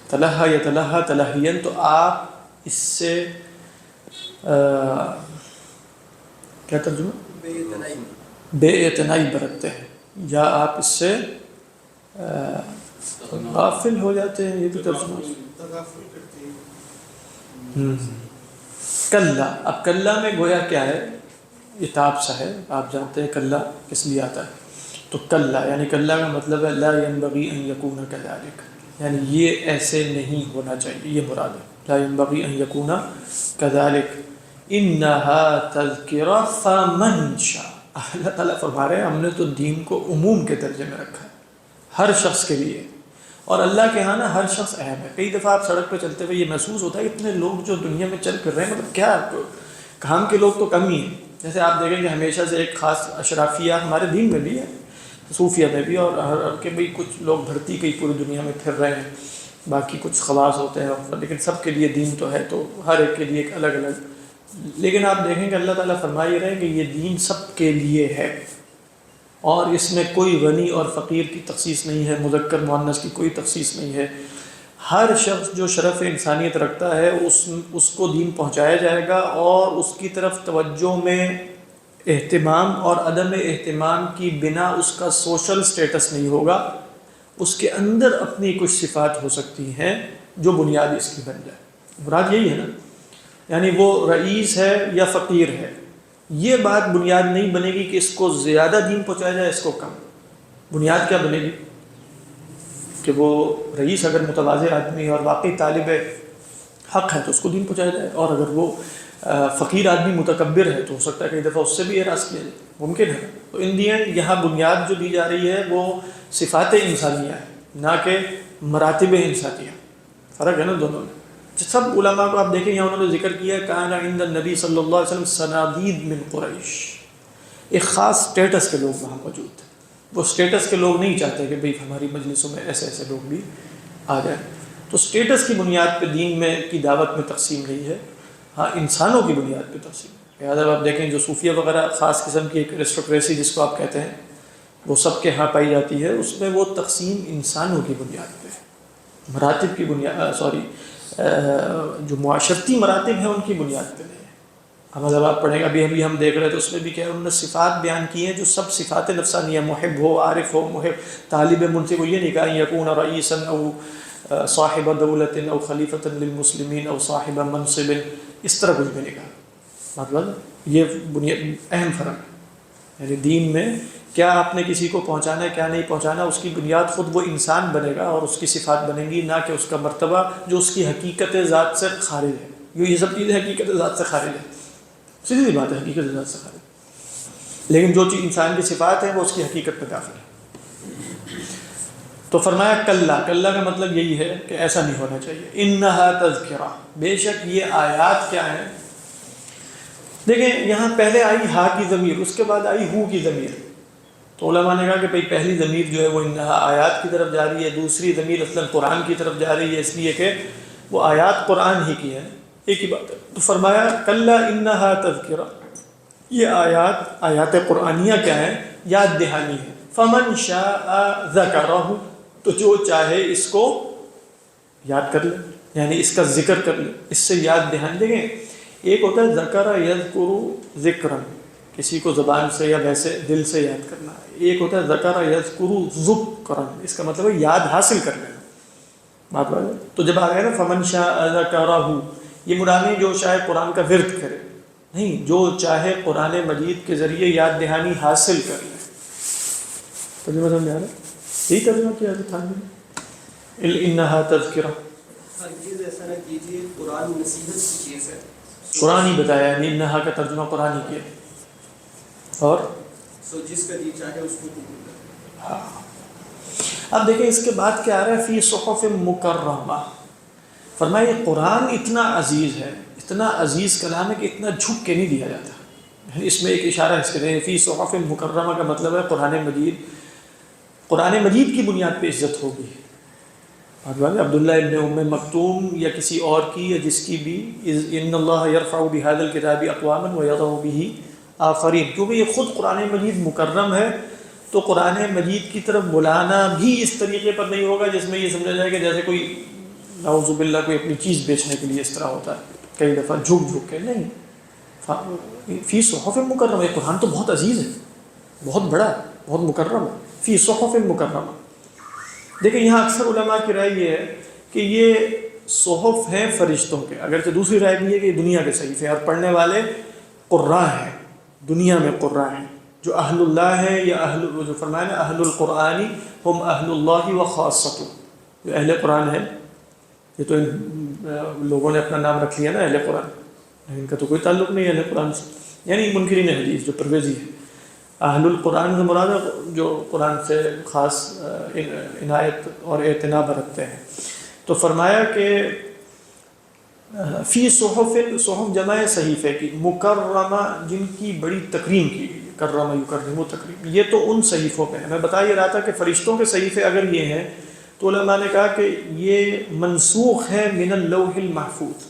تلہیٰ یتلہیٰ تلہیًا، تو آپ اس سے کیا ترجمہ؟ بے اعتنائی برتتے ہیں، یا آپ اس سے غافل ہو جاتے ہیں. یہ بھی ترجمہ کلا، اب کلا میں گویا کیا ہے، عتاب سا ہے، آپ جانتے ہیں کلا کس لیے آتا ہے، تو کلا یعنی کلا کا مطلب ہے لا ينبغي ان يكون كذلك، یعنی یہ ایسے نہیں ہونا چاہیے، یہ مراد ہے لا ينبغي ان يكون كذلك انها تذکرہ فمن شاء۔ اللہ تعالیٰ فرما رہے ہیں ہم نے تو دین کو عموم کے درجے میں رکھا ہے، ہر شخص کے لیے، اور اللہ کے ہاں نا ہر شخص اہم ہے۔ کئی دفعہ آپ سڑک پہ چلتے ہوئے یہ محسوس ہوتا ہے اتنے لوگ جو دنیا میں چل کر رہے ہیں، مطلب کیا کام کے لوگ تو کم ہی ہیں۔ جیسے آپ دیکھیں کہ ہمیشہ سے ایک خاص اشرافیہ ہمارے دین میں بھی ہے، صوفیہ میں بھی، اور کہ بھئی کچھ لوگ بھرتی کئی پوری دنیا میں پھر رہے ہیں، باقی کچھ خواص ہوتے ہیں، لیکن سب کے لیے دین تو ہے، تو ہر ایک کے لیے ایک الگ الگ۔ لیکن آپ دیکھیں کہ اللہ تعالیٰ فرما ہی رہے ہیں کہ یہ دین سب کے لیے ہے، اور اس میں کوئی غنی اور فقیر کی تخصیص نہیں ہے، مذکر مؤنث کی کوئی تخصیص نہیں ہے۔ ہر شخص جو شرف انسانیت رکھتا ہے اس کو دین پہنچایا جائے گا، اور اس کی طرف توجہ میں اہتمام اور عدم اہتمام کی بنا اس کا سوشل سٹیٹس نہیں ہوگا، اس کے اندر اپنی کچھ صفات ہو سکتی ہیں جو بنیاد اس کی بن جائے۔ مراد یہی ہے نا، یعنی وہ رئیس ہے یا فقیر ہے، یہ بات بنیاد نہیں بنے گی کہ اس کو زیادہ دین پہنچایا جائے، اس کو کم۔ بنیاد کیا بنے گی کہ وہ رئیس اگر متواضع آدمی اور واقعی طالب حق ہے تو اس کو دین پہنچایا جائے، اور اگر وہ فقیر آدمی متکبر ہے تو ہو سکتا ہے کئی دفعہ اس سے بھی اعراض کیا جائے، ممکن ہے۔ تو ان دی اینڈ یہاں بنیاد جو دی جا رہی ہے وہ صفات انسانیہ ہے، نہ کہ مراتب انسانیہ، فرق ہے نا دونوں میں۔ سب علماء کو آپ دیکھیں یہاں انہوں نے ذکر کیا کان عند النبی صلی اللہ علیہ وسلم صنادید من قریش، ایک خاص سٹیٹس کے لوگ وہاں موجود تھے، وہ سٹیٹس کے لوگ نہیں چاہتے کہ بھئی ہماری مجلسوں میں ایسے ایسے لوگ بھی آ جائیں، تو سٹیٹس کی بنیاد پہ دین میں کی دعوت میں تقسیم نہیں ہے، ہاں انسانوں کی بنیاد پہ تقسیم ہے۔ لہٰذا آپ دیکھیں جو صوفیہ وغیرہ خاص قسم کی ایک ایرسٹوکریسی جس کو آپ کہتے ہیں وہ سب کے ہاں پائی جاتی ہے، اس میں وہ تقسیم انسانوں کی بنیاد پہ ہے، مراتب کی بنیاد جو معاشرتی مراتب ہیں ان کی بنیاد پہ نہیں ہے۔ اب جب آپ پڑھیں گے ابھی ہم دیکھ رہے تھے اس میں بھی کیا انہوں نے صفات بیان کی ہیں جو سب صفات نفسانیہ، محب ہو، عارف ہو، محب طالب منصب کو یہ نہیں کہا یکون رئیسا او صاحب دولت او خلیفۃ للمسلمین او صاحب منصب، اس طرح کچھ بھی نہیں کہا۔ مطلب یہ بنیاد اہم فرق ہے، یعنی دین میں کیا آپ نے کسی کو پہنچانا ہے کیا نہیں پہنچانا، اس کی بنیاد خود وہ انسان بنے گا اور اس کی صفات بنیں گی، نہ کہ اس کا مرتبہ جو اس کی حقیقت ذات سے خارج ہے۔ یہ سب چیزیں حقیقت ذات سے خارج ہے، سیدھی سی بات ہے، حقیقت ذات سے خارج، لیکن جو چیز انسان کی صفات ہے وہ اس کی حقیقت میں داخل ہے۔ تو فرمایا کلا، کلا کا مطلب یہی ہے کہ ایسا نہیں ہونا چاہیے۔ انہا تذکرہ، بے شک یہ آیات کیا ہیں، دیکھیں یہاں پہلے آئی ہا کی ضمیر، اس کے بعد آئی ہو کی ضمیر، تو علماء نے کہا کہ بھئی پہلی ضمیر جو ہے وہ انہا آیات کی طرف جا رہی ہے، دوسری ضمیر اصلاً قرآن کی طرف جا رہی ہے، اس لیے کہ وہ آیات قرآن ہی کی ہیں، ایک ہی بات ہے۔ تو فرمایا کلا انہا تذکرہ، یہ آیات قرآنیہ کیا ہیں، یاد دہانی ہے۔ فمن شاء ذکرہ، تو جو چاہے اس کو یاد کر لے، یعنی اس کا ذکر کر لے، اس سے یاد دہانی۔ دیکھیں ایک ہوتا ہے ذکر یذکر ذکرا، کسی کو زبان سے یا ویسے دل سے یاد کرنا، ایک ہوتا ہے ذکر یذکر ذکرا، اس کا مطلب ہے یاد حاصل کر لینا، بات بات ہے۔ تو جب آ گیا نا فمن شاء ذکرہ، یہ مراد نہیں جو چاہے قرآن کا ورد کرے، نہیں، جو چاہے قرآن مجید کے ذریعے یاد دہانی حاصل کر لے۔ ترجمہ سمجھ آ رہا ہے؟ یہی ترجمہ کیا ہے تھا انہا تذکرہ، ہر چیز ایسا نہ کیجیے، قرآن نصیحت کی چیز ہے، قرآن ہی بتایا ہے، انہا کا ترجمہ قرآن ہی کیا، اور سو جس کا جی چاہے اس کو ہاں۔ اب دیکھیں اس کے بعد کیا آ رہا ہے، فی صحف مکرمہ، فرمایا یہ قرآن اتنا عزیز ہے، اتنا عزیز کلام ہے کہ اتنا جھک کے نہیں دیا جاتا۔ اس میں ایک اشارہ اس کے لئے فی صحف مکرمہ کا مطلب ہے قرآن مجید کی بنیاد پہ عزت ہوگی۔ عبداللہ ابن ام مکتوم یا کسی اور کی یا جس کی بھی، ان اللہ یرفع بہذا الکتاب اقواما ویضع بہ آخرین، کیونکہ یہ خود قرآن مجید مکرم ہے، تو قرآن مجید کی طرف بلانا بھی اس طریقے پر نہیں ہوگا جس میں یہ سمجھا جائے کہ جیسے کوئی نعوذ باللہ کوئی اپنی چیز بیچنے کے لیے اس طرح ہوتا ہے کئی دفعہ جھک کے، نہیں، فی صحف مکرمہ، یہ قرآن تو بہت عزیز ہے، بہت بڑا ہے، بہت مکرم ہے، فی صحف مکرمہ۔ دیکھیں یہاں اکثر علماء کی رائے یہ ہے کہ یہ صحف ہیں فرشتوں کے، اگرچہ دوسری رائے بھی ہے کہ یہ دنیا کے صحیفے ہیں، اور پڑھنے والے قراء ہیں، دنیا میں قراء ہیں جو اہل اللہ ہیں، یا جو فرمایا نا اہل القرآن ہم اہل اللہ و خاصۃ، جو اہل قرآن ہیں، یہ تو ان لوگوں نے اپنا نام رکھ لیا نا اہل قرآن، ان کا تو کوئی تعلق نہیں ہے اہل قرآن سے، یعنی منکرین حدیث جو پرویزی ہے۔ اہل القرآن سے مراد ہے جو قرآن سے خاص عنایت اور اعتنا برتتے ہیں۔ تو فرمایا کہ فی صحف، صحف جمع صحیفے کی، مکرمہ جن کی بڑی تکریم کی گئی، کرم یکرم تکریم، یہ تو ان صحیفوں پہ ہے۔ میں بتا یہ رہا تھا کہ فرشتوں کے صحیفے اگر یہ ہیں تو علماء نے کہا کہ یہ منسوخ ہے من اللوح المحفوظ،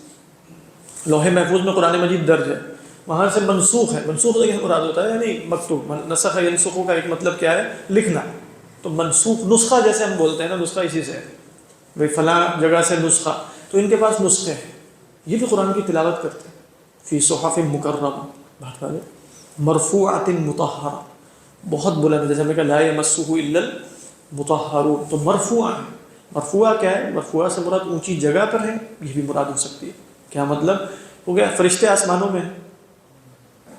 لوح محفوظ میں قرآن مجید درج ہے، وہاں سے منسوخ ہے۔ منسوخ سے کیا مراد ہوتا ہے؟ یعنی مکتوب، نسخ ینسخ کا ایک مطلب کیا ہے؟ لکھنا۔ تو منسوخ نسخہ جیسے ہم بولتے ہیں نا، نسخہ اسی سے ہے، بھائی فلاں جگہ سے نسخہ، تو ان کے پاس نسخے ہیں، یہ بھی قرآن کی تلاوت کرتے ہیں۔ فی صحف مکرمہ، بات کریں مرفوعۃ مطہرہ، بہت بلند، جیسے ہم نے کہا لا یمسہ الا المطہرون، تو مرفوع ہے۔ مرفوع کیا ہے؟ مرفوع سے مراد اونچی جگہ پر ہے، یہ بھی مراد ہو سکتی ہے۔ کیا مطلب ہو گیا؟ فرشتے آسمانوں میں ہیں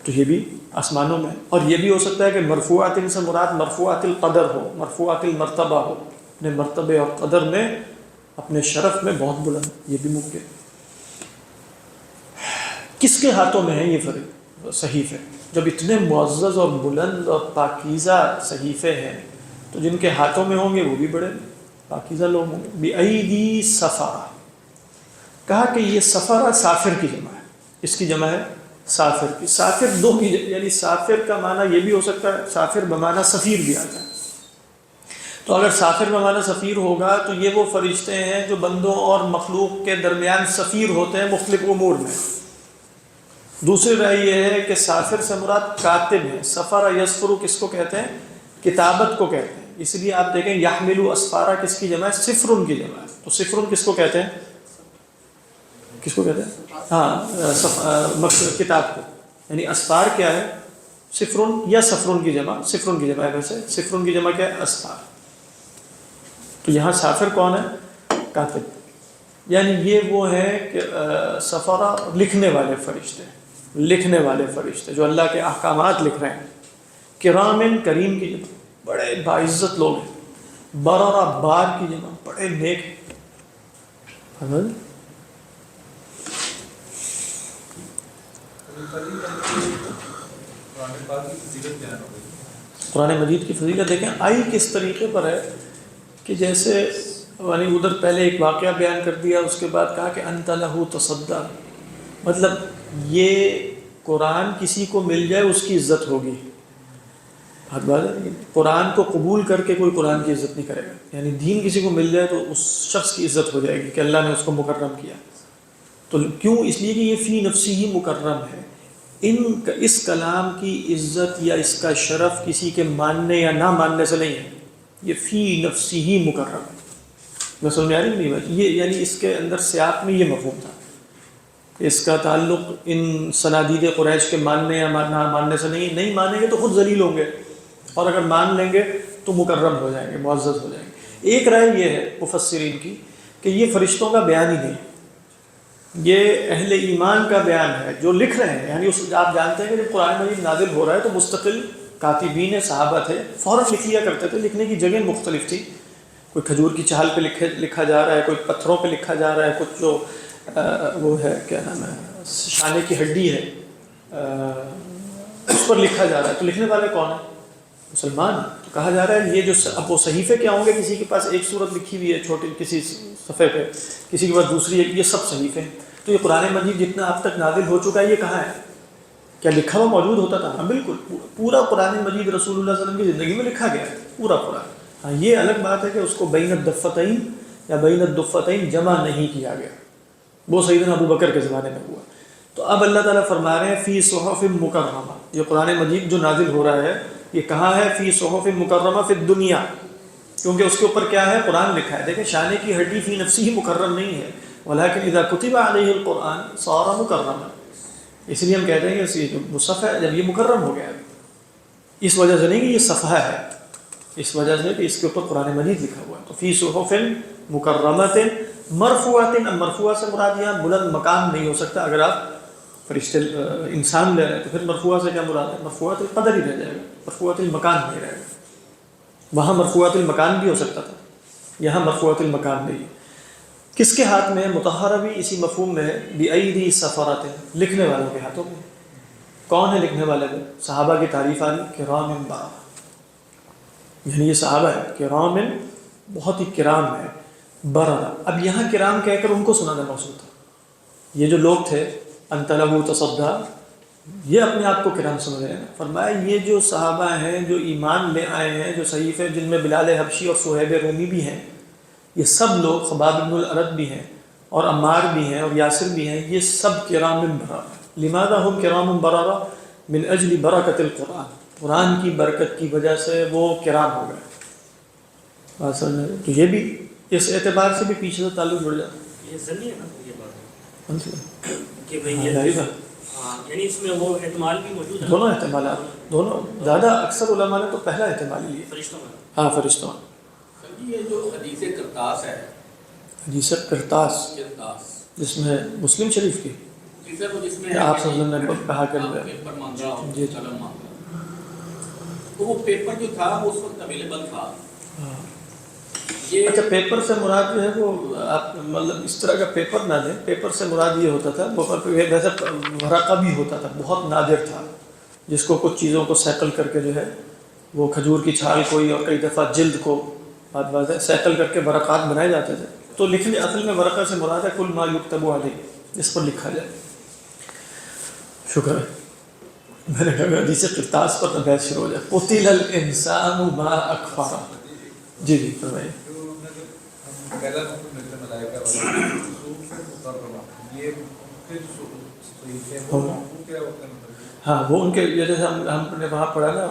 تو یہ بھی آسمانوں میں، اور یہ بھی ہو سکتا ہے کہ مرفوعات سے مراد مرفوعات القدر ہو، مرفوعات المرتبہ ہو، اپنے مرتبے اور قدر میں، اپنے شرف میں بہت بلند، یہ بھی ممکن۔ کس کے ہاتھوں میں ہیں یہ صحیفے؟ جب اتنے معزز اور بلند اور پاکیزہ صحیفے ہیں تو جن کے ہاتھوں میں ہوں گے وہ بھی بڑے پاکیزہ لوگ ہوں گے۔ بِأَيْدِي سَفَرَةٍ، کہا کہ یہ سفرہ سافر کی جمع ہے، اس کی جمع ہے سافر کی۔ سافر دو کی، یعنی سافر کا معنی یہ بھی ہو سکتا ہے، سافر بمعنی سفیر بھی آتا ہے۔ تو اگر سافر بمعنی سفیر ہوگا تو یہ وہ فرشتے ہیں جو بندوں اور مخلوق کے درمیان سفیر ہوتے ہیں مختلف امور میں۔ دوسری رائے یہ ہے کہ سافر سے مراد کاتب ہے۔ سفر یسفر کس کو کہتے ہیں؟ کتابت کو کہتے ہیں۔ اس لیے آپ دیکھیں یحمل اسفارہ کس کی جمع ہے؟ سفرن کی جمع ہے۔ تو سفرن کس کو کہتے ہیں؟ کس کو کہتے ہیں؟ ہاں، کتاب کو، یعنی اسفار کیا ہے؟ سفرن یا سفرن کی جمع، سفرن کی جمع ہے، ویسے سفرن کی جمع کیا ہے؟ اسفار۔ تو یہاں سافر کون ہے؟ کاتب، یعنی یہ وہ ہے کہ سفرہ لکھنے والے فرشتے، لکھنے والے فرشتے جو اللہ کے احکامات لکھ رہے ہیں۔ کرامن، کریم کی جمع، بڑے باعزت لوگ ہیں۔ بررہ، بار کی جمع، بڑے نیک ہیں۔ قرآن مجید کی فضیلت دیکھیں آئی کس طریقے پر ہے کہ جیسے یعنی ادھر پہلے ایک واقعہ بیان کر دیا، اس کے بعد کہا کہ انت لہ تصدی، مطلب یہ قرآن کسی کو مل جائے اس کی عزت ہوگی۔ قرآن کو قبول کر کے کوئی قرآن کی عزت نہیں کرے گا، یعنی دین کسی کو مل جائے تو اس شخص کی عزت ہو جائے گی کہ اللہ نے اس کو مکرم کیا۔ تو کیوں؟ اس لیے کہ یہ فی نفسی ہی مکرم ہے۔ اس کلام کی عزت یا اس کا شرف کسی کے ماننے یا نہ ماننے سے نہیں ہے، یہ فی نفسی ہی مکرم ہے۔ میں سمجھ میں آ رہی نہیں بات؟ یہ یعنی اس کے اندر سیاق میں یہ مفہوم تھا، اس کا تعلق ان صنادید قریش کے ماننے یا نہ ماننے سے نہیں مانیں گے تو خود ذلیل ہوں گے، اور اگر مان لیں گے تو مکرم ہو جائیں گے، معزز ہو جائیں گے۔ ایک رائے یہ ہے مفسرین کی کہ یہ فرشتوں کا بیان ہی نہیں، یہ اہل ایمان کا بیان ہے جو لکھ رہے ہیں۔ یعنی آپ جانتے ہیں کہ جب قرآن مجید نازل ہو رہا ہے تو مستقل کاتبین صحابہ تھے، فوراً لکھ لیا کرتے تھے۔ لکھنے کی جگہ مختلف تھی، کوئی کھجور کی چھال پہ لکھا جا رہا ہے، کوئی پتھروں پہ لکھا جا رہا ہے، کچھ جو وہ ہے کیا نام ہے شانے کی ہڈی ہے اس پر لکھا جا رہا ہے۔ تو لکھنے والے کون ہیں؟ مسلمان۔ تو کہا جا رہا ہے یہ جو اب وہ صحیفے کیا ہوں گے، کسی کے پاس ایک صورت لکھی ہوئی ہے چھوٹی کسی صفحے پہ، کسی کے پاس دوسری ہے، یہ سب صحیفے ہیں۔ تو یہ قرآن مجید جتنا اب تک نازل ہو چکا ہے یہ کہاں ہے؟ کیا لکھا ہوا موجود ہوتا تھا؟ ہاں بالکل، پورا قرآن مجید رسول اللہ صلی اللہ علیہ وسلم کی زندگی میں لکھا گیا ہے، پورا قرآن۔ ہاں یہ الگ بات ہے کہ اس کو بین الدفتین یا بین الدفتین جمع نہیں کیا گیا، وہ سیدنا ابو بکر کے زمانے میں ہوا۔ تو اب اللہ تعالیٰ فرما رہے ہیں فی صحف مکرمہ، یہ قرآن مجید جو نازل ہو رہا ہے یہ کہاں ہے؟ فی صحف مکرمہ فی الدنیا، کیونکہ اس کے اوپر کیا ہے؟ قرآن لکھا ہے۔ دیکھیں شانے کی ہڈی فی نفسی ہی مکرم نہیں ہے، ولیکن اذا کتب علیہ القرآن صار مکرما، اس لیے ہم کہتے ہیں کہ یہ جو مصحف ہے جب یہ مکرم ہو گیا، اس وجہ سے نہیں کہ یہ صفحہ ہے، اس وجہ سے کہ اس کے اوپر قرآن مجید لکھا ہوا ہے۔ تو فی صحف مکرمۃ مرفوعات، مرفوع سے مراد یہاں بلند مقام نہیں ہو سکتا، اگر آپ فرشتے انسان لے رہے ہیں تو پھر مرفوع سے کیا مراد ہے؟ مرفوعات القدر ہی رہ جائے گا، مرفوعات المکان نہیں رہے گا۔ وہاں مرفوعات المکان بھی ہو سکتا تھا، یہاں مرفوعات المکان نہیں ہے۔ کس کے ہاتھ میں ہے؟ مطہرہ بھی اسی مفہوم میں ہے، بِأَيْدِي سَفَرَةٍ، لکھنے والوں کے ہاتھوں میں۔ کون ہے لکھنے والے میں؟ صحابہ کی تعریف آ رہی، کرام بررہ، یعنی یہ صحابہ ہے کرام، بہت ہی کرام ہے، بررہ۔ اب یہاں کرام کہہ کر ان کو سنانا مقصود تھا، یہ جو لوگ تھے انت لہ تصدیٰ، یہ اپنے آپ کو کرام سمجھ رہے ہیں۔ فرمایا یہ جو صحابہ ہیں جو ایمان لے آئے ہیں، جو صحیفے جن میں بلال حبشی اور صہیب رومی بھی ہیں، یہ سب لوگ، خباب بن الارد بھی ہیں اور عمار بھی ہیں اور یاسر بھی ہیں، یہ سب کرام بررہ۔ لماذا ہم کرام بررہ؟ من اجل برکت القرآن، قرآن کی برکت کی وجہ سے وہ کرام ہو گئے۔ اصل میں تو یہ بھی اس اعتبار سے بھی پیچھے سے تعلق جڑ جاتا ہے۔ یہ ضروری ہے نا یہ بات کہ بھئی ہاں، یعنی اس میں وہ احتمال بھی موجود ہے، دونوں احتمالات، دونوں زیادہ اکثر علماء نے تو پہلا احتمال لیا، فرشتوں میں۔ ہاں فرشتوں۔ یہ جو حدیث کرتاس ہے، حدیث کرتاس جس میں مسلم شریف کی جس میں آپ صلی اللہ علیہ وسلم نے کہا کہ پیپر مانگا، جی قلم مانگا، تو وہ پیپر جو تھا وہ اس وقت اویلیبل تھا۔ اچھا، پیپر سے مراد جو ہے وہ آپ مطلب اس طرح کا پیپر نہ دیں، پیپر سے مراد یہ ہوتا تھا، ویسے ورقہ بھی ہوتا تھا، بہت نادر تھا، جس کو کچھ چیزوں کو سیکل کر کے جو ہے وہ کھجور کی چھال کوئی اور کئی دفعہ جلد کو بات بات ہے سیکل کر کے ورقات بنائے جاتے تھے۔ تو لکھنے اصل میں ورقہ سے مراد ہے کل ما یکتب علیہ، جس پر لکھا جائے۔ شکر ہے، میں نے کہا حدیث قرطاس پر بحث شروع ہو جائے۔ قتل الانسان ما اکفرہ۔ جی جی فرمائیے۔ پہلا ملتے ملائکہ والا یہ ہاں وہ ان کے جیسے ہم نے وہاں پڑھا نا،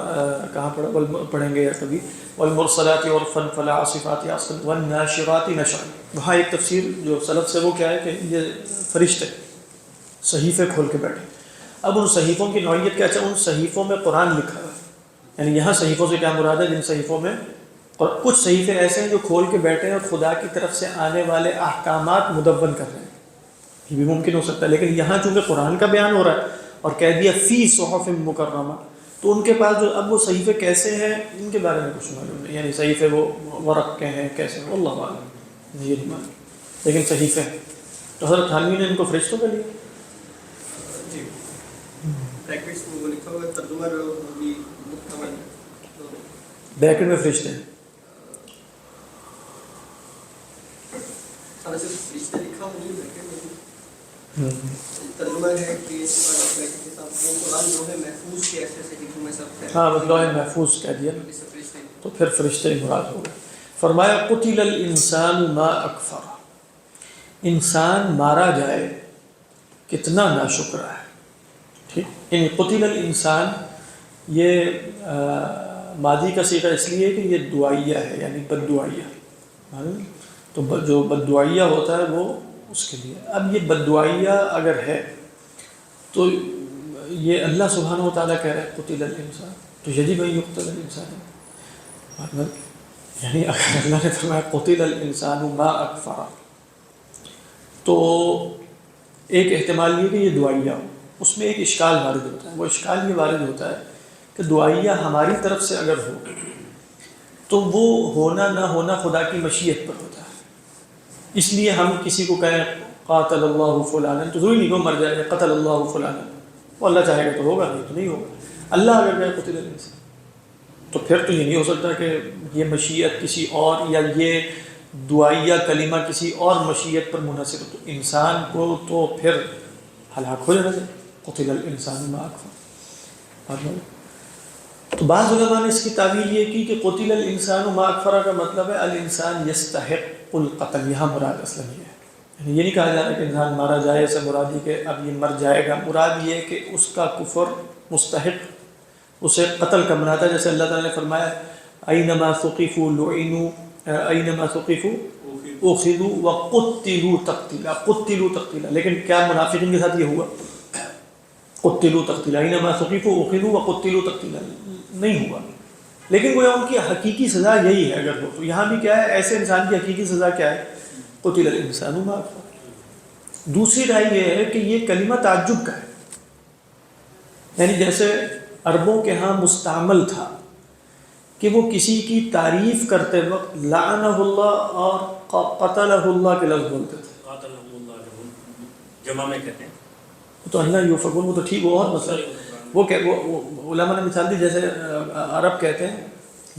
کہاں پڑھا پڑھیں گے یا کبھی، والمرسلات عرفا فالعاصفات عصفا والناشرات نشرا۔ وہاں ایک تفسیر جو سلف سے وہ کیا ہے کہ یہ فرشتے صحیفے کھول کے بیٹھے۔ اب ان صحیفوں کی نوعیت کیا ہے؟ ان صحیفوں میں قرآن لکھا ہوا ہے، یعنی یہاں صحیفوں سے کیا مراد ہے؟ جن صحیفوں میں، اور کچھ صحیفے ایسے ہیں جو کھول کے بیٹھے ہیں اور خدا کی طرف سے آنے والے احکامات مدون کر رہے ہیں، یہ بھی ممکن ہو سکتا ہے۔ لیکن یہاں چونکہ قرآن کا بیان ہو رہا ہے اور کہہ دیا فی صحف مکرمہ، تو ان کے پاس جو اب وہ صحیفے کیسے ہیں ان کے بارے میں کچھ معلوم نہیں، یعنی صحیفے وہ ورق کے ہیں کیسے ہیں اللہ عالم، یہ نہیں معلوم، لیکن صحیفے ہیں۔ تو حضرت تھانوی نے ان کو فرشتوں کا لیا۔ جی بریکٹس میں وہ لکھا ہوا ہے ترجمہ بھی مکمل، بریکٹ میں فرشتے ہیں۔ سارا صرف فرشتے لکھا ہوا نہیں بریکٹ میں ترجمہ ہے کہ بریکٹ کے ساتھ وہ قرآن جو ہے محفوظ کے ایسے ایسے لکھوں میں سب ہے، ہاں لوح محفوظ کہہ دیا تو پھر فرشتے ہی مراد ہو گئے۔ فرمایا قتل الانسان ما اکفر، انسان مارا جائے کتنا ناشکر ہے۔ ٹھیک، یعنی قتل الانسان یہ ماضی کا صیغہ اس لیے کہ یہ دعائیہ ہے، یعنی بد دعائیہ، تو جو بد دعائیہ ہوتا ہے وہ اس کے لیے۔ اب یہ بد دعائیہ اگر ہے تو یہ اللہ سبحانہ و تعالیٰ کہہ رہے ہیں قتل الانسان، تو یجب ان یقتل الانسان، یعنی اگر اللہ نے فرمایا قتل الانسان ما اکفر، تو ایک احتمال یہ کہ یہ دعائیہ ہو۔ اس میں ایک اشکال وارد ہوتا ہے، وہ اشکال یہ وارد ہوتا ہے کہ دعائیہ ہماری طرف سے اگر ہو تو وہ ہونا نہ ہونا خدا کی مشیت پر ہوتا ہے۔ اس لیے ہم کسی کو کہیں قاتل اللہ فلانا تو ضروری نہیں کہ مر جائے، قتل اللہ فلانا، وہ اللہ چاہے گا تو ہوگا، نہیں تو نہیں ہوگا۔ اللہ اگر کہے قتل الانسان تو پھر تو یہ نہیں ہو سکتا کہ یہ مشیت کسی اور یا یہ دعائیہ کلمہ کسی اور مشیت پر منحصر ہو، تو انسان کو تو پھر ہلاک ہو جانا چاہیے۔ قتل الانسان ما اکفر۔ تو بعض علماء نے اس کی تعویل یہ کی کہ قتل الانسان ما اکفر کا مطلب ہے الانسان یستحق القتل، یہاں مراد اصلا یہ ہے، یعنی یہ نہیں کہا جا رہا کہ انسان مارا جائے، اسے مراد یہ کہ اب یہ مر جائے گا، مراد یہ کہ اس کا کفر مستحق اسے قتل کا بناتا ہے۔ جیسے اللہ تعالیٰ نے فرمایا اینما ثقفوا لعنوا اینما ثقفوا اخذوا وقتلوا تقتیلا، قتلوا تقتیلا، لیکن کیا منافقین کے ساتھ یہ ہوا؟ قتلوا تقتیلا، اینما ثقفوا اخذوا وقتلوا تقتیلا نہیں ہوا، لیکن گویا ان کی حقیقی سزا یہی ہے اگر ہو تو۔ یہاں بھی کیا ہے، ایسے انسان کی حقیقی سزا کیا ہے؟ قتل الانسان ما اکفر۔ دوسری رائے یہ ہے کہ یہ کلمہ تعجب کا ہے، یعنی جیسے عربوں کے ہاں مستعمل تھا کہ وہ کسی کی تعریف کرتے وقت لعنہ اللہ اور قتلہ اللہ کے لفظ بولتے تھے، قاتلہم اللہ جمع میں کہتے ہیں تو اللہ یوفقون، وہ تو ٹھیک، وہ اور مسئلہ وہ علماء نے مثال دی، جیسے عرب کہتے ہیں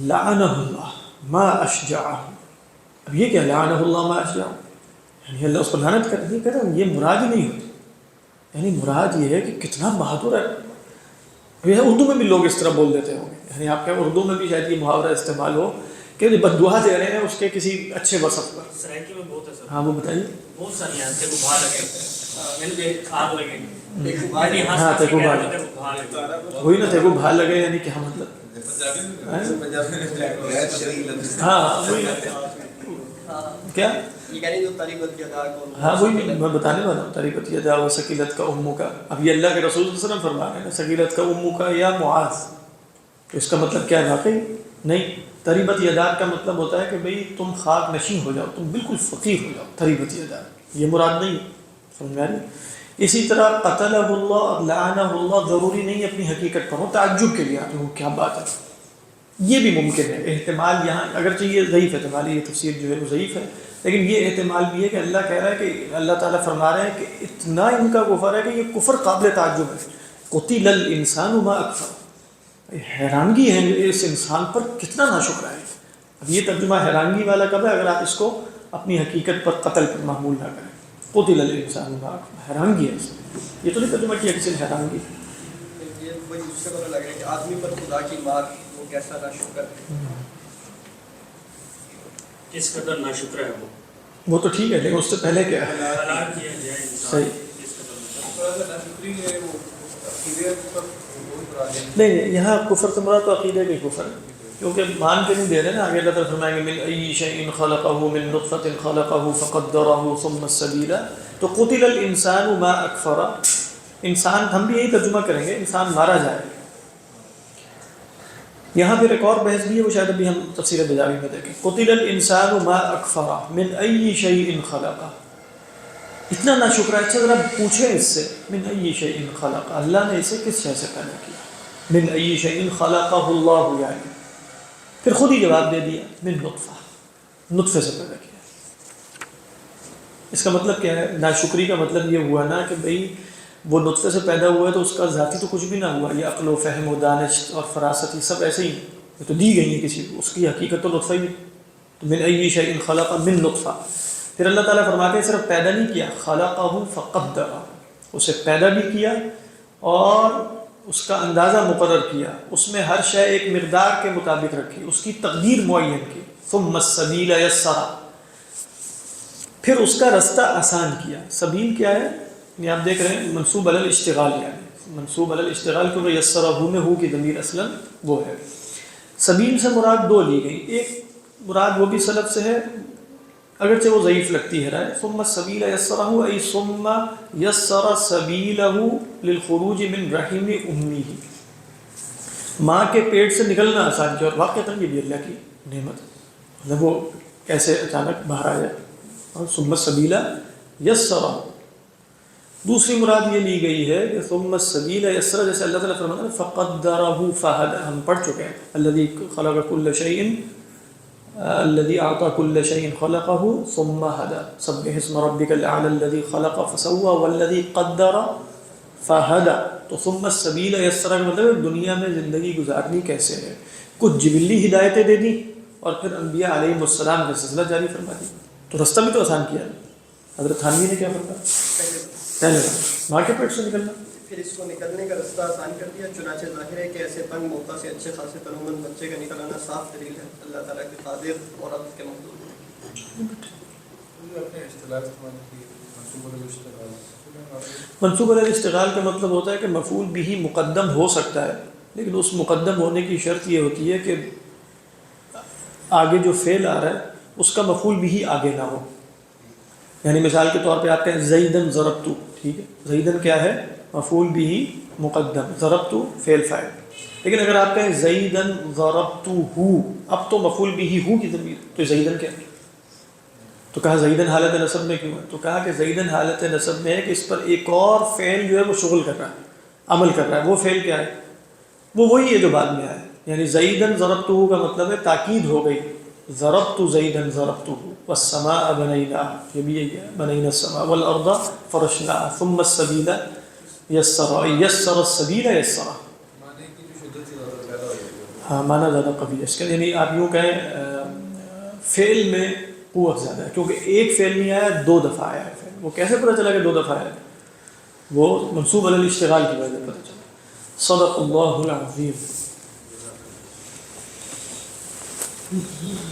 لعنہ اللہ ما اشجعہ، اب یہ کیا لعنہ اللہ ما اشجعہ، یعنی اللہ اس پر لعنت کر نہیں کہتا، یہ مراد ہی نہیں ہوتی، یعنی مراد یہ ہے کہ کتنا بہادر ہے۔ یہ اردو میں بھی لوگ اس طرح بول دیتے ہوں گے، یعنی آپ کے اردو میں بھی شاید یہ محاورہ استعمال ہو کہ بد دعا دے رہے ہیں اس کے کسی اچھے وصف پر۔ سرائکی میں بہت ہے سر، ہاں وہ بتائیے۔ بہت ساری ہیں، تیرے کو بھا لگے، یعنی کہ آگ لگے، ہاں تیرے کو بھا لگے، وہی نا تیرے کو بھا لگے یعنی کیا مطلب؟ ہاں وہی نا کیا، یعنی جو طریقت ادا کو، ہاں وہی میں بتانے والا ہوں، طریقت ادا و ثقیلت کا امو کا۔ اب یہ اللہ کے رسول صلی اللہ علیہ وسلم فرما رہے ہیں ثقیلت کا امو کا یا معاذ، تو اس کا مطلب کیا ہے؟ واقعی نہیں، تریبت یداک کا مطلب ہوتا ہے کہ بھئی تم خاک نشین ہو جاؤ، تم بالکل فقیر ہو جاؤ، تریبت یداک، یہ مراد نہیں ہے، سمجھ آ رہی؟ اسی طرح قتلہ اللہ اور لعنہ اللہ ضروری نہیں اپنی حقیقت پر ہو، تعجب کے لیے آتے ہو، کیا بات ہے، یہ بھی ممکن ہے احتمال یہاں، اگرچہ یہ ضعیف احتمال ہے، یہ تفسیر جو ہے وہ ضعیف ہے، لیکن یہ احتمال بھی ہے کہ اللہ کہہ رہا ہے کہ اللہ تعالیٰ فرما رہے ہیں کہ اتنا ان کا کفر ہے کہ یہ کفر قابل تعجب ہے۔ قتل الانسان ما اکفر، حیرانگی ہے اس انسان پر کتنا ناشکر ہے۔ اب یہ ترجمہ حیرانگی والا کب ہے؟ اگر آپ اس کو اپنی حقیقت پر قتل پر محمول نہ کریں، قتل الانسان ما اکفر، حیرانگی ہے اس میں، یہ تو نہیں ترجمہ کیا کسی نے حیرانگی، یہ وہی اس سے پتہ لگ رہا ہے کہ آدمی پر خدا کی مار وہ کیسا ناشکر ہے، کس قدر ناشکر ہے وہ تو ٹھیک ہے، لیکن اس سے پہلے کیا ہے؟ ہلاک کیا جائے انسان، صحیح کس قدر نہیں، یہاں کفر سے مراد تو عقیدے کے کفر ہے، کیونکہ مان کے نہیں دے رہے نا، آگے اللہ تعالیٰ فرمائیں گے من ای شیء خلقہ من نطفۃ خلقہ فقدرہ ثم السبیل، تو قتل الانسان ما اکفر، انسان، ہم بھی یہی ترجمہ کریں گے انسان مارا جائے۔ یہاں پھر ایک اور بحث بھی ہے، وہ شاید ابھی ہم تفسیر بجاوی میں دیکھیں، قتل الانسان ما اکفر من ای شیء خلقہ، اتنا ناشکر ہے۔ اچھا ذرا پوچھیں اس سے، من ای شیء خلقہ، اللہ نے اسے کس شے سے پیدا کیا؟ من ای شیء خلقہ اللہ، یعنی پھر خود ہی جواب دے دیا من نطفہ، نطفے سے پیدا کیا۔ اس کا مطلب کیا ہے؟ ناشکری کا مطلب یہ ہوا نا کہ بھئی وہ نطفے سے پیدا ہوا ہے تو اس کا ذاتی تو کچھ بھی نہ ہوا، یہ عقل و فہم و دانش اور فراست یہ سب ایسے ہی یہ تو دی گئی ہیں کسی کو، اس کی حقیقت تو نطفہ ہی ہے۔ تو من ای شیء خلق من نطفہ، پھر اللہ تعالیٰ فرماتے ہیں صرف پیدا نہیں کیا، خلقہ فقدرہ، اسے پیدا بھی کیا اور اس کا اندازہ مقرر کیا، اس میں ہر شے ایک مقدار کے مطابق رکھی، اس کی تقدیر معین کی، ثم السبیل یسرہ، پھر اس کا رستہ آسان کیا۔ سبیل کیا ہے؟ یہ آپ دیکھ رہے ہیں منصوب علی الاشتغال، یعنی منصوب علی الاشتغال کیونکہ یسرہ میں ہو کی ضمیر اصلاً وہ ہے۔ سبیل سے مراد دو لی گئی، ایک مراد وہ بھی سلف سے ہے اگرچہ وہ ضعیف لگتی ہے رائے، ثم السبیل یسرہ ای ثم یسر سبیلہ للخروج من رحم امہ، ماں کے پیٹ سے نکلنا آسان کیا، اور واقعتاً یہ بھی اللہ کی نعمت ہے، مطلب وہ کیسے اچانک باہر آ جائے، اور ثم السبیل یسرہ۔ دوسری مراد یہ لی گئی ہے کہ ثم السبیل یسرہ، جیسے اللہ تعالیٰ فرماتا ہے فقدرہ فہدی، ہم پڑھ چکے ہیں الذی خلق کل شیء الذي اعطى كل شيء خلقه ثم هدى سبح اسم ربك الاعلى الذي خلق فسوى والذي قدر فهدى، تو ثم السبيل يسر مطلب دنیا میں زندگی گزارنی کیسے ہے، کچھ جبلی ہدایتیں دے دی اور پھر انبیاء علیہم السلام کا سلسلہ جاری فرما دی، تو رستہ بھی تو آسان کیا ہے۔ حضرت تھانوی نے کیا فرمایا؟ پہلے ماں کے پیٹ سے نکلنا، پھر اس کو نکلنے کا رستہ آسان کر دیا، چنانچہ ظاہر ہے کہ ایسے تنگ موقع سے اچھے خاصے تنومند بچے کا نکل آنا صاف دلیل ہے اللہ تعالیٰ کے قادر اور عدل کے مطلوب۔ منصوب علی الاشتغال کا مطلب ہوتا ہے کہ مفعول بھی مقدم ہو سکتا ہے، لیکن اس مقدم ہونے کی شرط یہ ہوتی ہے کہ آگے جو فعل آ رہا ہے اس کا مفعول بھی آگے نہ ہو، یعنی مثال کے طور پہ آپ کہیں زیدن ضربتو، ٹھیک ہے، زیدن کیا ہے؟ مفعول بھی مقدم، ضربتو فعل فاعل، لیکن اگر آپ کہیں زیدن ضربتو ہو، اب تو مفعول بھی ہو کی ضمیر، تو زیدن کیا ہے؟ تو کہا زیدن حالت نصب میں کیوں ہے؟ تو کہا کہ زیدن حالت نصب میں ہے کہ اس پر ایک اور فعل جو ہے وہ شغل کر رہا ہے، عمل کر رہا ہے. وہ فعل کیا ہے؟ وہ وہی ہے جو بعد میں آیا. یعنی زیدن ضربتہ کا مطلب ہے تاکید ہو گئی، ضربت زیدن ضربتہ، والسماء بنيناها، یہ بھی یہی ہے، بنينا السماء والارض فرشناها ثم السبيل یسر السبیل یسرا. ہاں معنی زیادہ قوی ہے اس کا. یعنی آپ یوں کہیں فعل میں قوت زیادہ ہے، کیونکہ ایک فعل نہیں آیا، 2 دفعہ آیا ہے فعل. وہ کیسے پتہ چلا کہ 2 دفعہ آیا؟ وہ منصوب علی الاشتغال کی وجہ سے پتہ چلا. صدق اللہ العظیم.